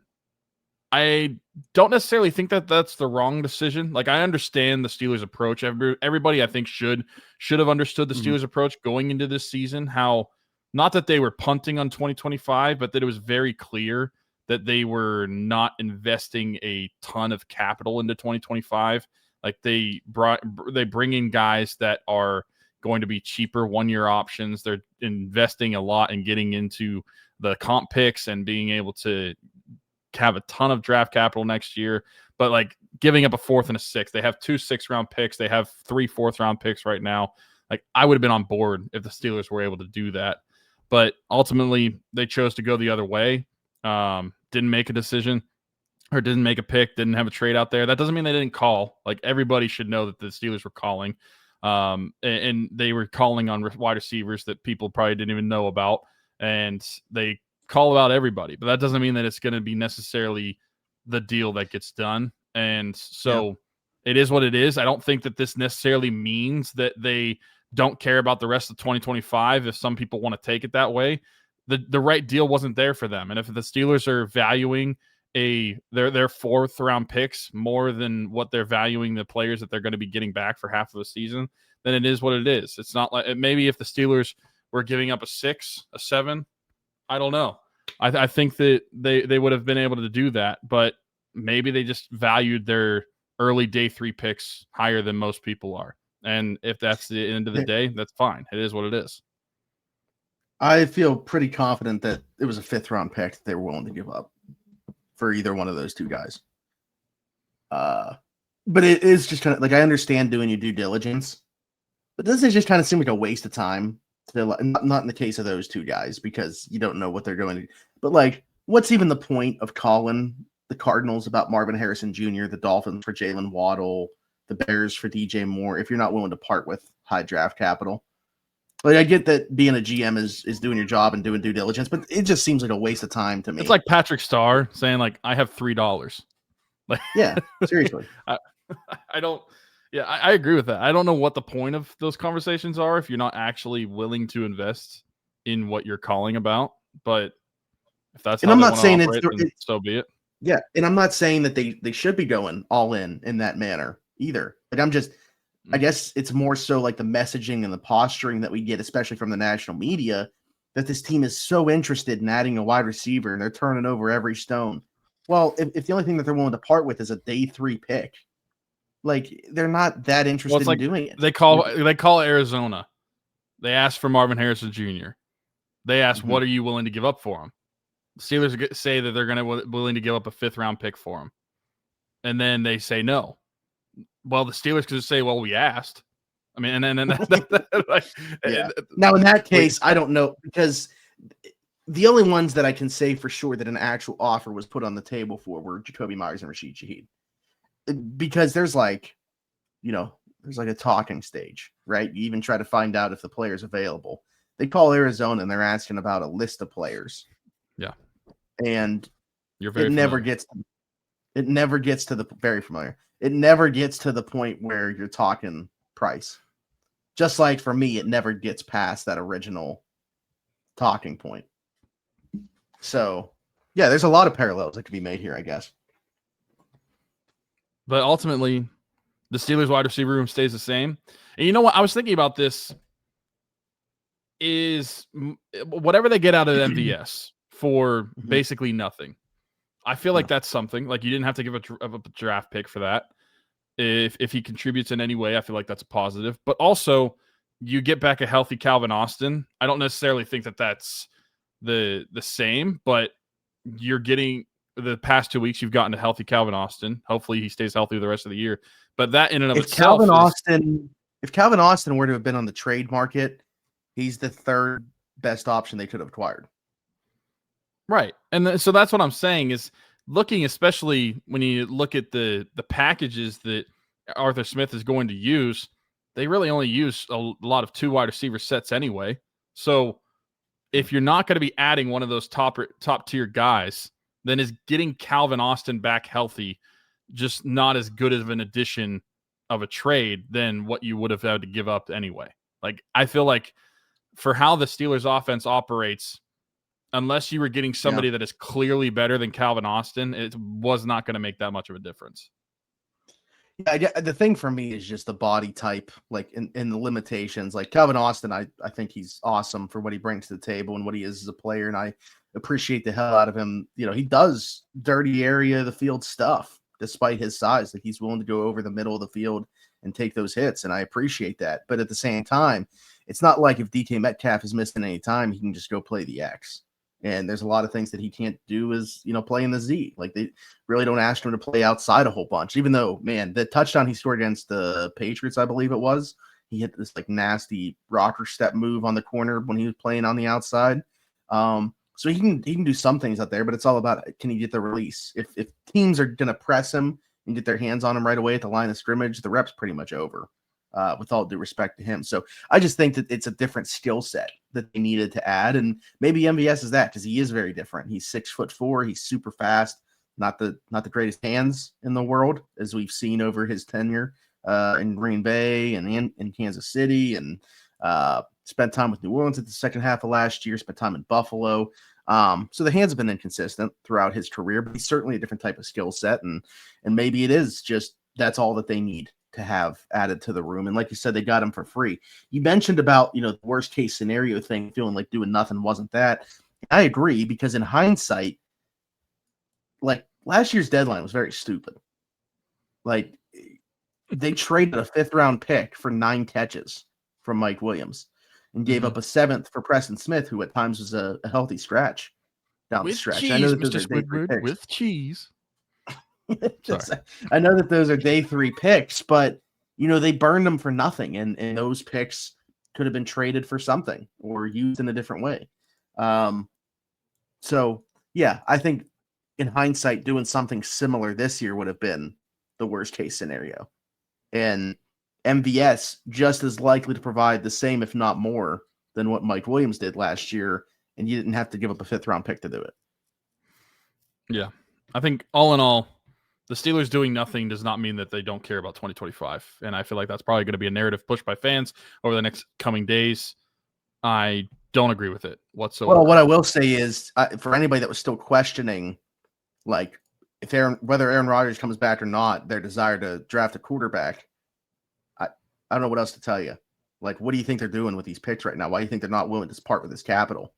I don't necessarily think that that's the wrong decision. Like, I understand the Steelers' approach. Everybody, I think, should have understood the Steelers' approach going into this season. How, not that they were punting on 2025, but that it was very clear that they were not investing a ton of capital into 2025. Like, they bring in guys that are going to be cheaper one-year options. They're investing a lot in getting into the comp picks and being able to have a ton of draft capital next year, but like giving up a 4th and a 6th. They have 2 6th-round picks. They have 3 4th-round picks right now. Like, I would have been on board if the Steelers were able to do that, but ultimately they chose to go the other way. Didn't make a decision, or didn't make a pick, didn't have a trade out there. That doesn't mean they didn't call. Like, everybody should know that the Steelers were calling, and they were calling on wide receivers that people probably didn't even know about, and they call out everybody, but that doesn't mean that it's going to be necessarily the deal that gets done. And so It is what it is. I don't think that this necessarily means that they don't care about the rest of 2025. If some people want to take it that way, the right deal wasn't there for them. And if the Steelers are valuing their 4th round picks more than what they're valuing the players that they're going to be getting back for half of the season, then it is what it is. It's not like, maybe if the Steelers were giving up a 6, a 7, I don't know. I think that they would have been able to do that, but maybe they just valued their early day 3 picks higher than most people are. And if that's the end of the day, that's fine. It is what it is. I feel pretty confident that it was a 5th round pick that they were willing to give up for either one of those two guys. But it is just kind of like, I understand doing your due diligence, but this is just kind of seem like a waste of time. Not in the case of those two guys, because you don't know what they're going to do. But like, what's even the point of calling the Cardinals about Marvin Harrison Jr., the Dolphins for Jalen Waddle, the Bears for DJ Moore, if you're not willing to part with high draft capital? Like, I get that being a GM is doing your job and doing due diligence, but it just seems like a waste of time to me. It's like Patrick Starr saying, like, I have $3. Like, yeah, seriously. I don't. Yeah, I agree with that. I don't know what the point of those conversations are if you're not actually willing to invest in what you're calling about. But if that's how I'm they not saying operate, then so be it. Yeah, and I'm not saying that they should be going all in that manner either. Like, I'm just, I guess it's more so like the messaging and the posturing that we get, especially from the national media, that this team is so interested in adding a wide receiver and they're turning over every stone. Well, if the only thing that they're willing to part with is a day 3 pick, like, they're not that interested in doing it. They call Arizona. They ask for Marvin Harrison Jr. They ask, what are you willing to give up for him? The Steelers say that they're going to willing to give up a 5th round pick for him, and then they say no. Well, the Steelers could say, "Well, we asked." I mean, and then like, yeah. Now, in that case, I don't know, because the only ones that I can say for sure that an actual offer was put on the table for were Jacoby Myers and Rashid Shaheed. Because there's like a talking stage, right? You even try to find out if the player's available. They call Arizona and they're asking about a list of players. Yeah. And you're very it never gets to the very familiar. It never gets to the point where you're talking price. Just like for me, it never gets past that original talking point. So yeah, there's a lot of parallels that could be made here, I guess. But ultimately, the Steelers wide receiver room stays the same. And you know what? I was thinking about this is whatever they get out of MVS for basically nothing. I feel like that's something. Like, you didn't have to give a draft pick for that. If he contributes in any way, I feel like that's a positive. But also, you get back a healthy Calvin Austin. I don't necessarily think that that's the same, but you're getting the past 2 weeks, you've gotten a healthy Calvin Austin. Hopefully he stays healthy the rest of the year. But that in and of itself, if Calvin Austin were to have been on the trade market, he's the 3rd best option they could have acquired. Right. And so that's what I'm saying is, looking, especially when you look at the packages that Arthur Smith is going to use, they really only use a lot of 2 wide receiver sets anyway. So if you're not going to be adding one of those top tier guys, then is getting Calvin Austin back healthy just not as good of an addition of a trade than what you would have had to give up anyway. Like, I feel like for how the Steelers offense operates, unless you were getting somebody that is clearly better than Calvin Austin, it was not going to make that much of a difference. Yeah, the thing for me is just the body type, like in the limitations. Like Calvin Austin, I think he's awesome for what he brings to the table and what he is as a player, and I appreciate the hell out of him. You know, he does dirty area of the field stuff despite his size. Like he's willing to go over the middle of the field and take those hits, and I appreciate that. But at the same time, it's not like if DK Metcalf is missing any time, he can just go play the X. And there's a lot of things that he can't do is, play in the Z. Like they really don't ask him to play outside a whole bunch, even though, man, the touchdown he scored against the Patriots, I believe it was, he hit this like nasty rocker step move on the corner when he was playing on the outside. So he can do some things out there, but it's all about, can he get the release? If teams are going to press him and get their hands on him right away at the line of scrimmage, the rep's pretty much over. With all due respect to him. So I just think that it's a different skill set that they needed to add. And maybe MVS is that because he is very different. He's 6'4". He's super fast, not the greatest hands in the world, as we've seen over his tenure in Green Bay and in Kansas City, and spent time with New Orleans at the second half of last year, spent time in Buffalo. So the hands have been inconsistent throughout his career, but he's certainly a different type of skill set. And maybe it is just that's all that they need to have added to the room. And like you said, they got him for free. You mentioned about, the worst case scenario thing, feeling like doing nothing wasn't that. I agree, because in hindsight, like last year's deadline was very stupid. Like they traded a 5th round pick for 9 catches from Mike Williams and gave up a 7th for Preston Smith, who at times was a healthy scratch down the stretch. Cheese, I know that Mr. Squidward, with cheese. I know that those are day 3 picks, but they burned them for nothing, and those picks could have been traded for something or used in a different way. So yeah, I think in hindsight, doing something similar this year would have been the worst case scenario, and MVS just as likely to provide the same, if not more, than what Mike Williams did last year, and you didn't have to give up a 5th round pick to do it. Yeah, I think all in all, the Steelers doing nothing does not mean that they don't care about 2025. And I feel like that's probably going to be a narrative pushed by fans over the next coming days. I don't agree with it whatsoever. Well, what I will say is, for anybody that was still questioning, like, whether Aaron Rodgers comes back or not, their desire to draft a quarterback, I don't know what else to tell you. Like, what do you think they're doing with these picks right now? Why do you think they're not willing to part with this capital?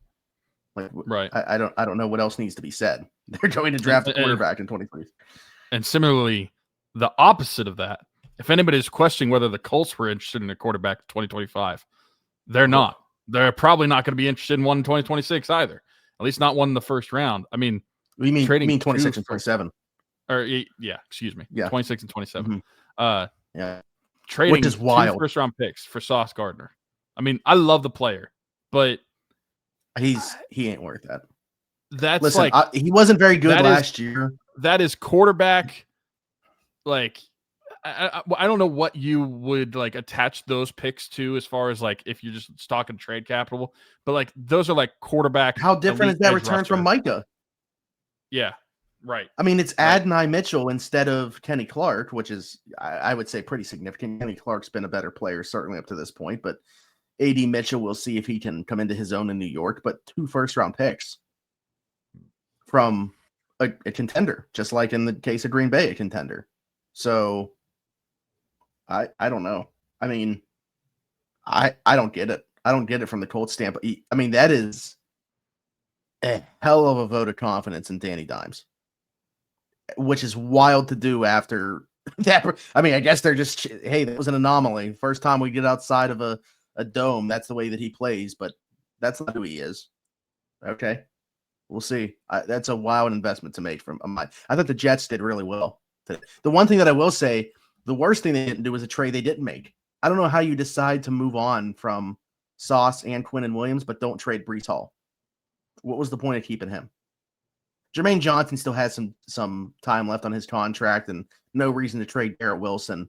Like, right. I don't know what else needs to be said. They're going to draft a quarterback in 2020. And similarly, the opposite of that, if anybody is questioning whether the Colts were interested in a quarterback in 2025, they're not. They're probably not going to be interested in one in 2026 either. At least not one in the first round. I mean, you mean 26 and 27? Or yeah, excuse me. Yeah, 26 and 27. Mm-hmm. Yeah, trading which is wild. 2 first-round picks for Sauce Gardner. I mean, I love the player, but he ain't worth that. That's Listen, he wasn't very good last year. That is quarterback. Like, I don't know what you would like attach those picks to as far as like if you're just talking trade capital, but like those are like quarterback. How different is that return from Micah? Yeah, right. I mean, it's Adonai Mitchell instead of Kenny Clark, which is I would say pretty significant. Kenny Clark's been a better player certainly up to this point, but AD Mitchell, we'll see if he can come into his own in New York. But 2 first-round picks from a contender, just like in the case of Green Bay, a contender. So I don't know. I mean, I don't get it. I don't get it from the Colts standpoint. I mean, that is a hell of a vote of confidence in Danny Dimes, which is wild to do after that. I mean, I guess they're just, hey, that was an anomaly. First time we get outside of a dome, that's the way that he plays, but that's not who he is. Okay. We'll see. That's a wild investment to make from mine. I thought the Jets did really well. The one thing that I will say, the worst thing they didn't do was a trade they didn't make. I don't know how you decide to move on from Sauce and Quinnen Williams, but don't trade Breece Hall. What was the point of keeping him? Jermaine Johnson still has some time left on his contract and no reason to trade Garrett Wilson.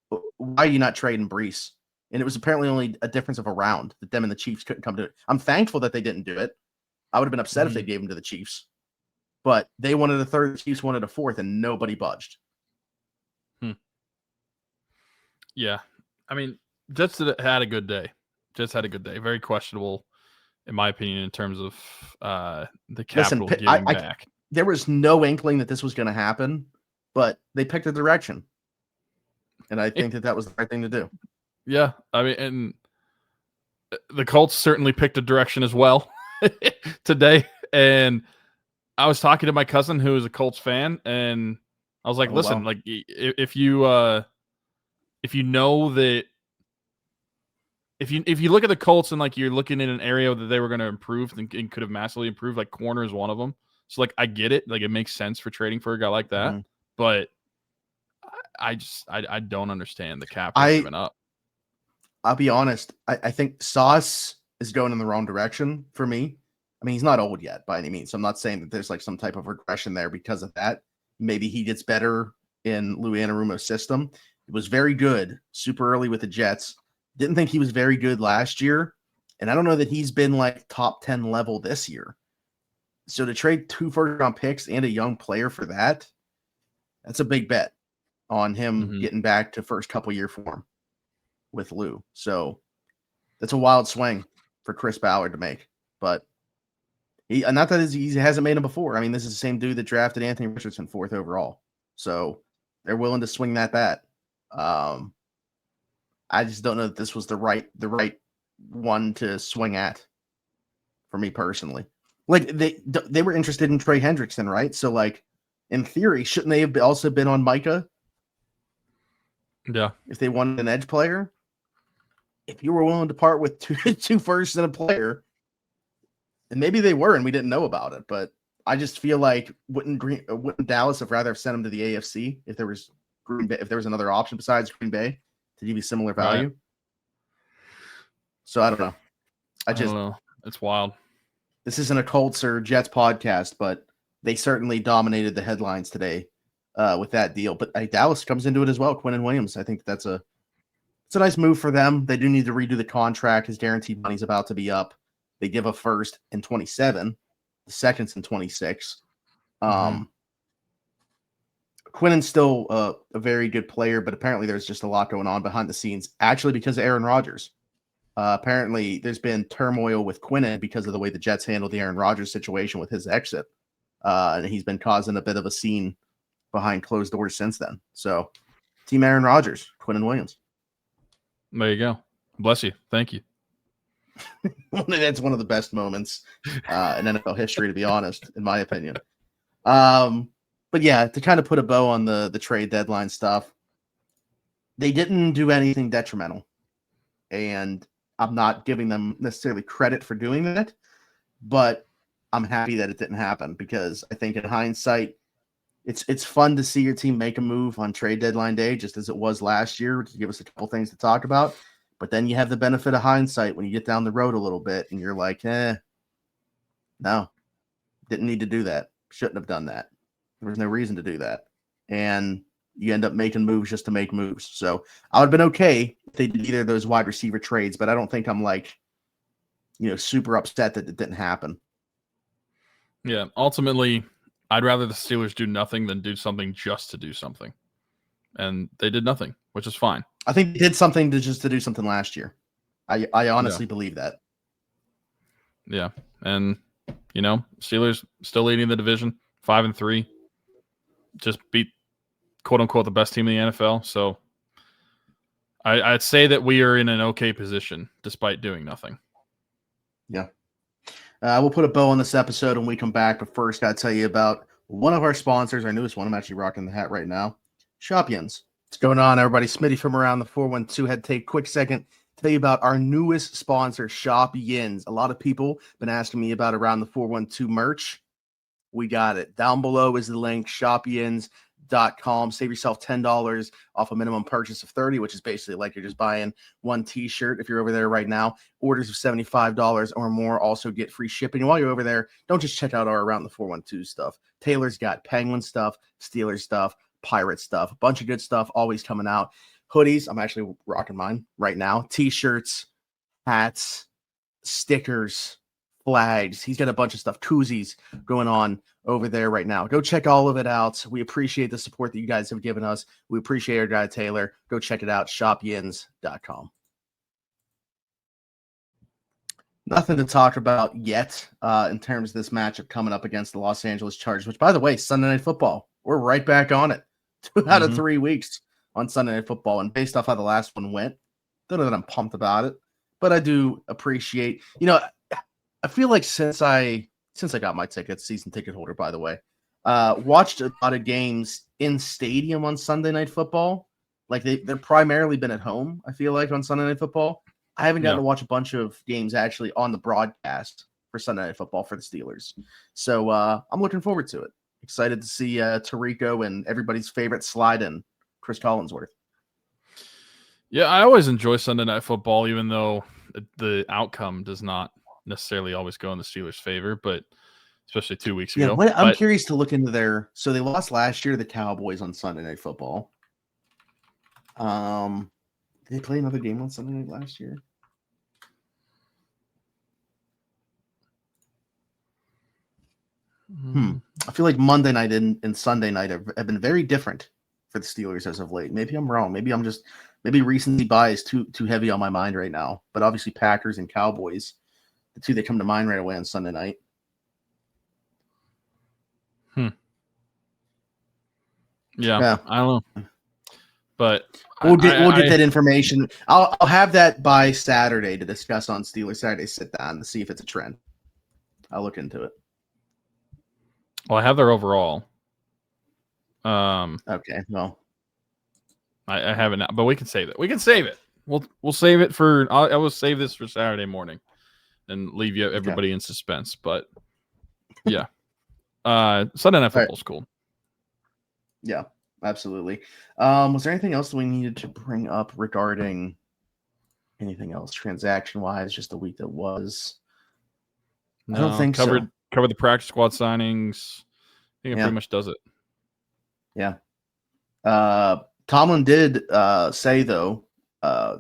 Why are you not trading Breece? And it was apparently only a difference of a round that them and the Chiefs couldn't come to it. I'm thankful that they didn't do it. I would have been upset if they gave him to the Chiefs. But they wanted a 3rd, the Chiefs wanted a 4th, and nobody budged. Yeah. I mean, Jets had a good day. Very questionable in my opinion, in terms of the capital Listen, giving back. There was no inkling that this was going to happen, but they picked a direction. And I think that was the right thing to do. Yeah. I mean, and the Colts certainly picked a direction as well today. And I was talking to my cousin who is a Colts fan, and I was like, listen, like if you know that if you look at the Colts and like you're looking in an area that they were going to improve and could have massively improved, like corner is one of them. So like I get it, like it makes sense for trading for a guy like that, but I don't understand the cap giving up. I'll be honest. I think Sauce is going in the wrong direction for me. I mean, he's not old yet by any means. So I'm not saying that there's like some type of regression there because of that. Maybe he gets better in Lou Anarumo's system. It was very good super early with the Jets. Didn't think he was very good last year. And I don't know that he's been like top 10 level this year. So to trade 2 first-round picks and a young player for that, that's a big bet on him getting back to first couple year form with Lou. So that's a wild swing for Chris Ballard to make. But not that he hasn't made him before. I mean, this is the same dude that drafted Anthony Richardson 4th overall. So they're willing to swing that bat. I just don't know that this was the right one to swing at for me personally. Like they were interested in Trey Hendrickson, right? So like in theory, shouldn't they have also been on Micah? Yeah. If they wanted an edge player, if you were willing to part with two firsts and a player, and maybe they were and we didn't know about it, but I just feel like wouldn't Dallas have rather have sent him to the AFC if there was another option besides Green Bay to give you similar value? Right. So I don't know. I don't know. It's wild. This isn't a Colts or Jets podcast, but they certainly dominated the headlines today with that deal. But Dallas comes into it as well. Quinnen Williams. I think it's a nice move for them. They do need to redo the contract. His guaranteed money's about to be up. They give a first in 27, the second's in 26. Quinnen's still a very good player, but apparently there's just a lot going on behind the scenes, actually because of Aaron Rodgers. Apparently there's been turmoil with Quinnen because of the way the Jets handled the Aaron Rodgers situation with his exit. And he's been causing a bit of a scene behind closed doors since then. So Team Aaron Rodgers, Quinnen Williams. There you go. Bless you. Thank you. That's one of the best moments in NFL history, to be honest, in my opinion. But yeah, to kind of put a bow on the trade deadline stuff, they didn't do anything detrimental. And I'm not giving them necessarily credit for doing that, but I'm happy that it didn't happen because I think in hindsight, it's fun to see your team make a move on trade deadline day, just as it was last year, to give us a couple things to talk about. But then you have the benefit of hindsight when you get down the road a little bit and you're like, no, didn't need to do that. Shouldn't have done that. There was no reason to do that. And you end up making moves just to make moves. So I would have been okay if they did either of those wide receiver trades, but I don't think I'm like, super upset that it didn't happen. Yeah. Ultimately, I'd rather the Steelers do nothing than do something just to do something. And they did nothing, which is fine. I think they did something to do something last year. I honestly believe that. Yeah. And, Steelers still leading the division, 5-3. Just beat, quote unquote, the best team in the NFL. So I'd say that we are in an okay position despite doing nothing. Yeah. We'll put a bow on this episode when we come back. But first, got to tell you about one of our sponsors, our newest one. I'm actually rocking the hat right now. Shopyins. What's going on, everybody? Smitty from around the 412 had to take a quick second to tell you about our newest sponsor, Shopyins. A lot of people have been asking me about around the 412 merch. We got it. Down below is the link, shopyins.com. Save yourself $10 off a minimum purchase of $30, which is basically like you're just buying one t-shirt if you're over there right now. Orders of $75 or more also get free shipping. And while you're over there, don't just check out our Around the 412 stuff. Taylor's got Penguin stuff, Steelers stuff, Pirate stuff, a bunch of good stuff always coming out. Hoodies, I'm actually rocking mine right now. T-shirts, hats, stickers, flags. He's got a bunch of stuff, koozies going on over there right now. Go check all of it out. We appreciate the support that you guys have given us. We appreciate our guy Taylor. Go check it out, shopyins.com. Nothing to talk about yet in terms of this matchup coming up against the Los Angeles Chargers, which, by the way, Sunday Night Football. We're right back on it. 2 out of 3 weeks on Sunday Night Football. And based off how the last one went, don't know that I'm pumped about it, but I do appreciate, I feel like since I got my tickets, season ticket holder, by the way, watched a lot of games in stadium on Sunday Night Football. Like they're primarily been at home, I feel like, on Sunday Night Football. I haven't gotten to watch a bunch of games actually on the broadcast for Sunday Night Football for the Steelers. So I'm looking forward to it. Excited to see Tirico and everybody's favorite slide in, Chris Collinsworth. Yeah, I always enjoy Sunday Night Football, even though the outcome does not necessarily always go in the Steelers' favor, but especially 2 weeks ago. I'm curious to look into so they lost last year to the Cowboys on Sunday Night Football. Did they play another game on Sunday night last year? I feel like Monday night and Sunday night have been very different for the Steelers as of late. Maybe I'm wrong. Maybe recency bias too heavy on my mind right now. But obviously Packers and Cowboys, the two that come to mind right away on Sunday night. Yeah, I don't know. But we'll get that information. I'll have that by Saturday to discuss on Steelers Saturday sit down to see if it's a trend. I'll look into it. Well, I have their overall. Okay, well, I have it now, but we can save it. We'll save it for. I will save this for Saturday morning, and leave everybody in suspense. But yeah, Sunday Night Football's cool. Yeah, absolutely. Was there anything else that we needed to bring up regarding anything else transaction-wise? Just the week that was. No, I don't think covered the practice squad signings. I think it pretty much does it. Yeah. Tomlin did say though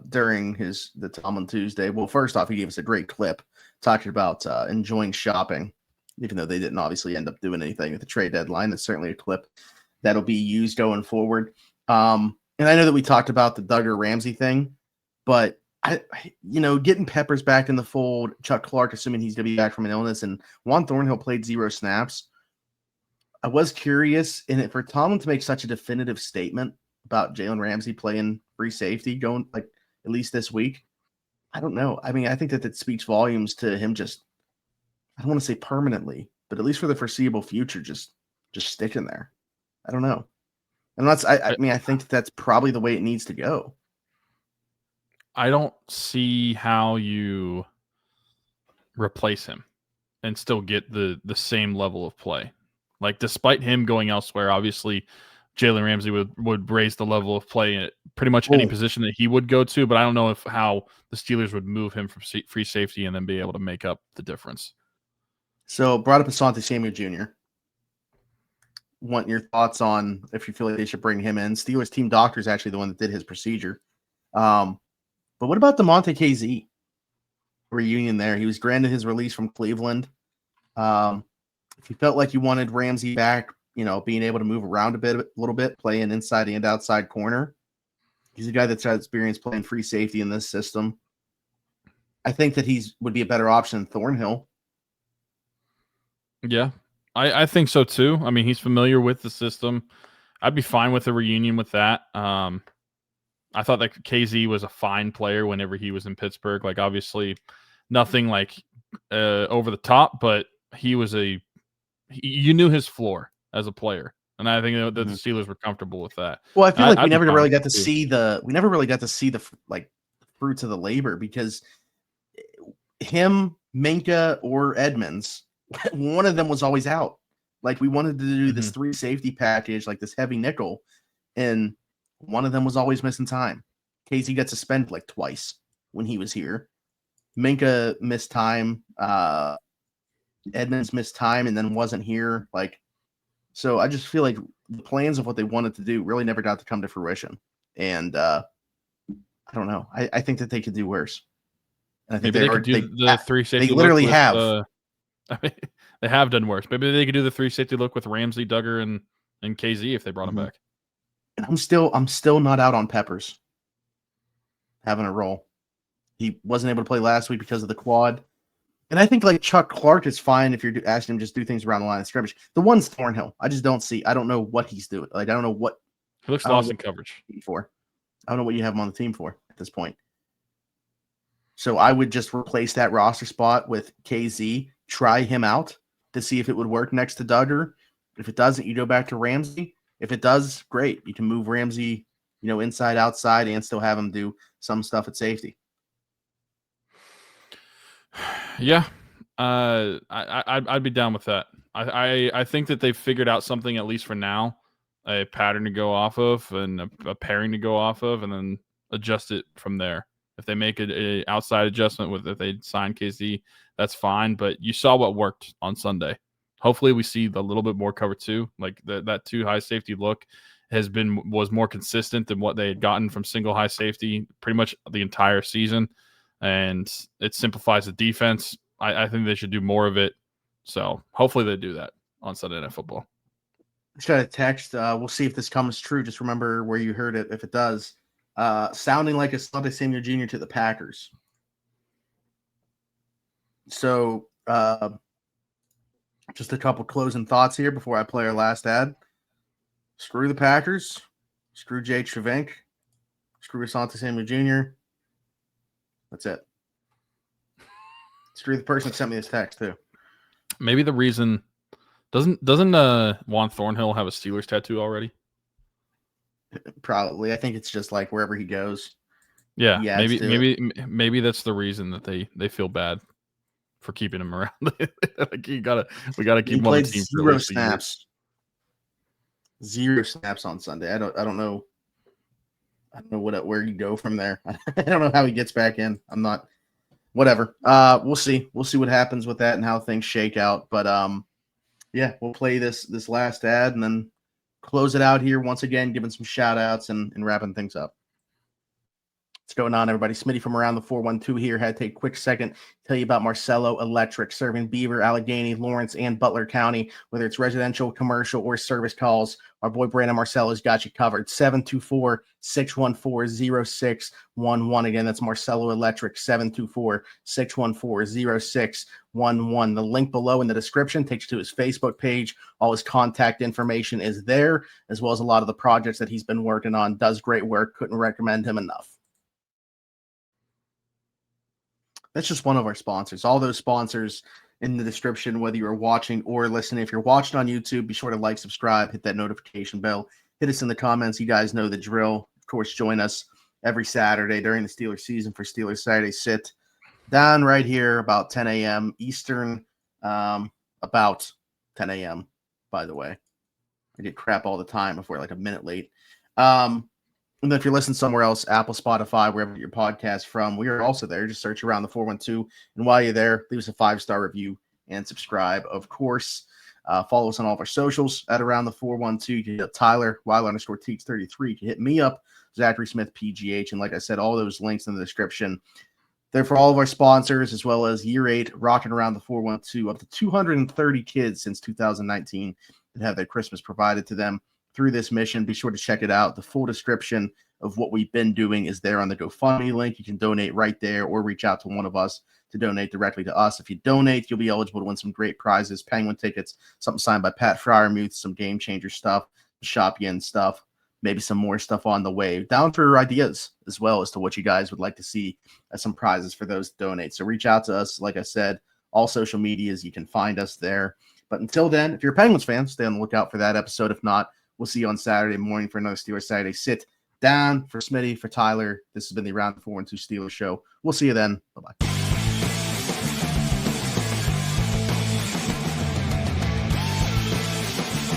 during the Tomlin Tuesday. Well, first off, he gave us a great clip talking about enjoying shopping, even though they didn't obviously end up doing anything at the trade deadline. That's certainly a clip that'll be used going forward. And I know that we talked about the Dugger Ramsey thing, but getting Peppers back in the fold, Chuck Clark, assuming he's going to be back from an illness, and Juan Thornhill played 0 snaps. I was curious for Tomlin to make such a definitive statement about Jalen Ramsey playing free safety going at least this week. I don't know. I mean, I think that speaks volumes to him just, I don't want to say permanently, but at least for the foreseeable future, just sticking there. I don't know. And I think that's probably the way it needs to go. I don't see how you replace him and still get the same level of play. Like, despite him going elsewhere, obviously Jalen Ramsey would raise the level of play at pretty much any position that he would go to, but I don't know how the Steelers would move him from free safety and then be able to make up the difference. So, brought up Asante Samuel Jr. Want your thoughts on if you feel like they should bring him in. Steelers team doctor is actually the one that did his procedure. But what about the Monte KZ reunion there? He was granted his release from Cleveland. If you felt like you wanted Ramsey back, being able to move around a little bit, playing inside and outside corner, he's a guy that's had experience playing free safety in this system. I think that would be a better option than Thornhill. Yeah, I think so too. I mean, he's familiar with the system. I'd be fine with a reunion with that. I thought that KZ was a fine player whenever he was in Pittsburgh. Like, obviously nothing like over the top, but he was you knew his floor as a player. And I think that the Steelers were comfortable with that. Well, I feel like we never really got to see the like fruits of the labor, because him, Minka, or Edmonds, one of them was always out. Like, we wanted to do this 3 safety package, like this heavy nickel, and one of them was always missing time. KZ got suspended like twice when he was here. Minka missed time. Edmonds missed time and then wasn't here. So I just feel like the plans of what they wanted to do really never got to come to fruition. And I don't know. I think that they could do worse. And I think they could do the 3 safety. They literally have. They have done worse. Maybe they could do the 3 safety look with Ramsey, Dugger, and KZ if they brought him back. And I'm still not out on Peppers having a role. He wasn't able to play last week because of the quad. And I think like Chuck Clark is fine if you're asking him just do things around the line of scrimmage. The one's Thornhill. I just don't see. I don't know what he's doing. Like I don't know what he looks lost in coverage for. I don't know what you have him on the team for at this point. So I would just replace that roster spot with KZ. Try him out to see if it would work next to Dugger. If it doesn't, you go back to Ramsey. If it does, great. You can move Ramsey, inside, outside, and still have him do some stuff at safety. Yeah, I'd be down with that. I think that they've figured out something, at least for now, a pattern to go off of and a pairing to go off of, and then adjust it from there. If they make a outside adjustment if they sign KZ, that's fine. But you saw what worked on Sunday. Hopefully we see a little bit more cover two. Like that two high safety look was more consistent than what they had gotten from single high safety pretty much the entire season. And it simplifies the defense. I think they should do more of it. So hopefully they do that on Sunday Night Football. Just got a text. We'll see if this comes true. Just remember where you heard it. If it does, sounding like a Asante Samuel Jr. to the Packers. So just a couple closing thoughts here before I play our last ad. Screw the Packers. Screw Jake Shavink. Screw Asante Samuel Jr. That's it. Screw the person that sent me this text too. Maybe the reason doesn't Juan Thornhill have a Steelers tattoo already? Probably. I think it's just like wherever he goes. Yeah, maybe that's the reason that they feel bad for keeping him around. Like we gotta keep him on the team. Zero snaps. Zero snaps on Sunday. I don't know. I don't know where you go from there. I don't know how he gets back in. I'm not. Whatever. We'll see. We'll see what happens with that and how things shake out. But yeah, we'll play this last ad and then close it out here once again, giving some shout outs and wrapping things up. What's going on, everybody? Smitty from Around the 412 here. Had to take a quick second to tell you about Marcelo Electric, serving Beaver, Allegheny, Lawrence, and Butler County. Whether it's residential, commercial, or service calls, our boy Brandon Marcelo's got you covered. 724-614-0611. Again, that's Marcelo Electric, 724-614-0611. The link below in the description takes you to his Facebook page. All his contact information is there, as well as a lot of the projects that he's been working on. Does great work. Couldn't recommend him enough. That's just one of our sponsors. All those sponsors in the description, whether you're watching or listening. If you're watching on YouTube, be sure to like, subscribe, hit that notification bell, hit us in the comments. You guys know the drill. Of course, join us every Saturday during the Steelers season for Steelers Saturday Sit down right here about 10 a.m. Eastern, about 10 a.m., by the way. I get crap all the time if we're like a minute late. And then if you're listening somewhere else, Apple, Spotify, wherever your podcast from, we are also there. Just search Around the 412. And while you're there, leave us a 5-star review and subscribe. Of course, follow us on all of our socials at Around the 412. You can hit Tyler, Weiler_Teeks33. You can hit me up, Zachary Smith, PGH. And like I said, all those links in the description. They're for all of our sponsors, as well as Year 8, Rocking Around the 412. Up to 230 kids since 2019 that have their Christmas provided to them through this mission. Be sure to check it out. The full description of what we've been doing is there on the GoFundMe link. You can donate right there or reach out to one of us to donate directly to us. If you donate, you'll be eligible to win some great prizes, Penguin tickets, something signed by Pat Fryermuth, some game changer stuff, shop yin stuff, maybe some more stuff on the way. Down for ideas as well as to what you guys would like to see as some prizes for those to donate. So reach out to us. Like I said, all social medias, you can find us there. But until then, if you're a Penguins fan, stay on the lookout for that episode. If not, we'll see you on Saturday morning for another Steelers Saturday Sit down. For Smitty, for Tyler, this has been the Around the 412 Steelers show. We'll see you then. Bye-bye.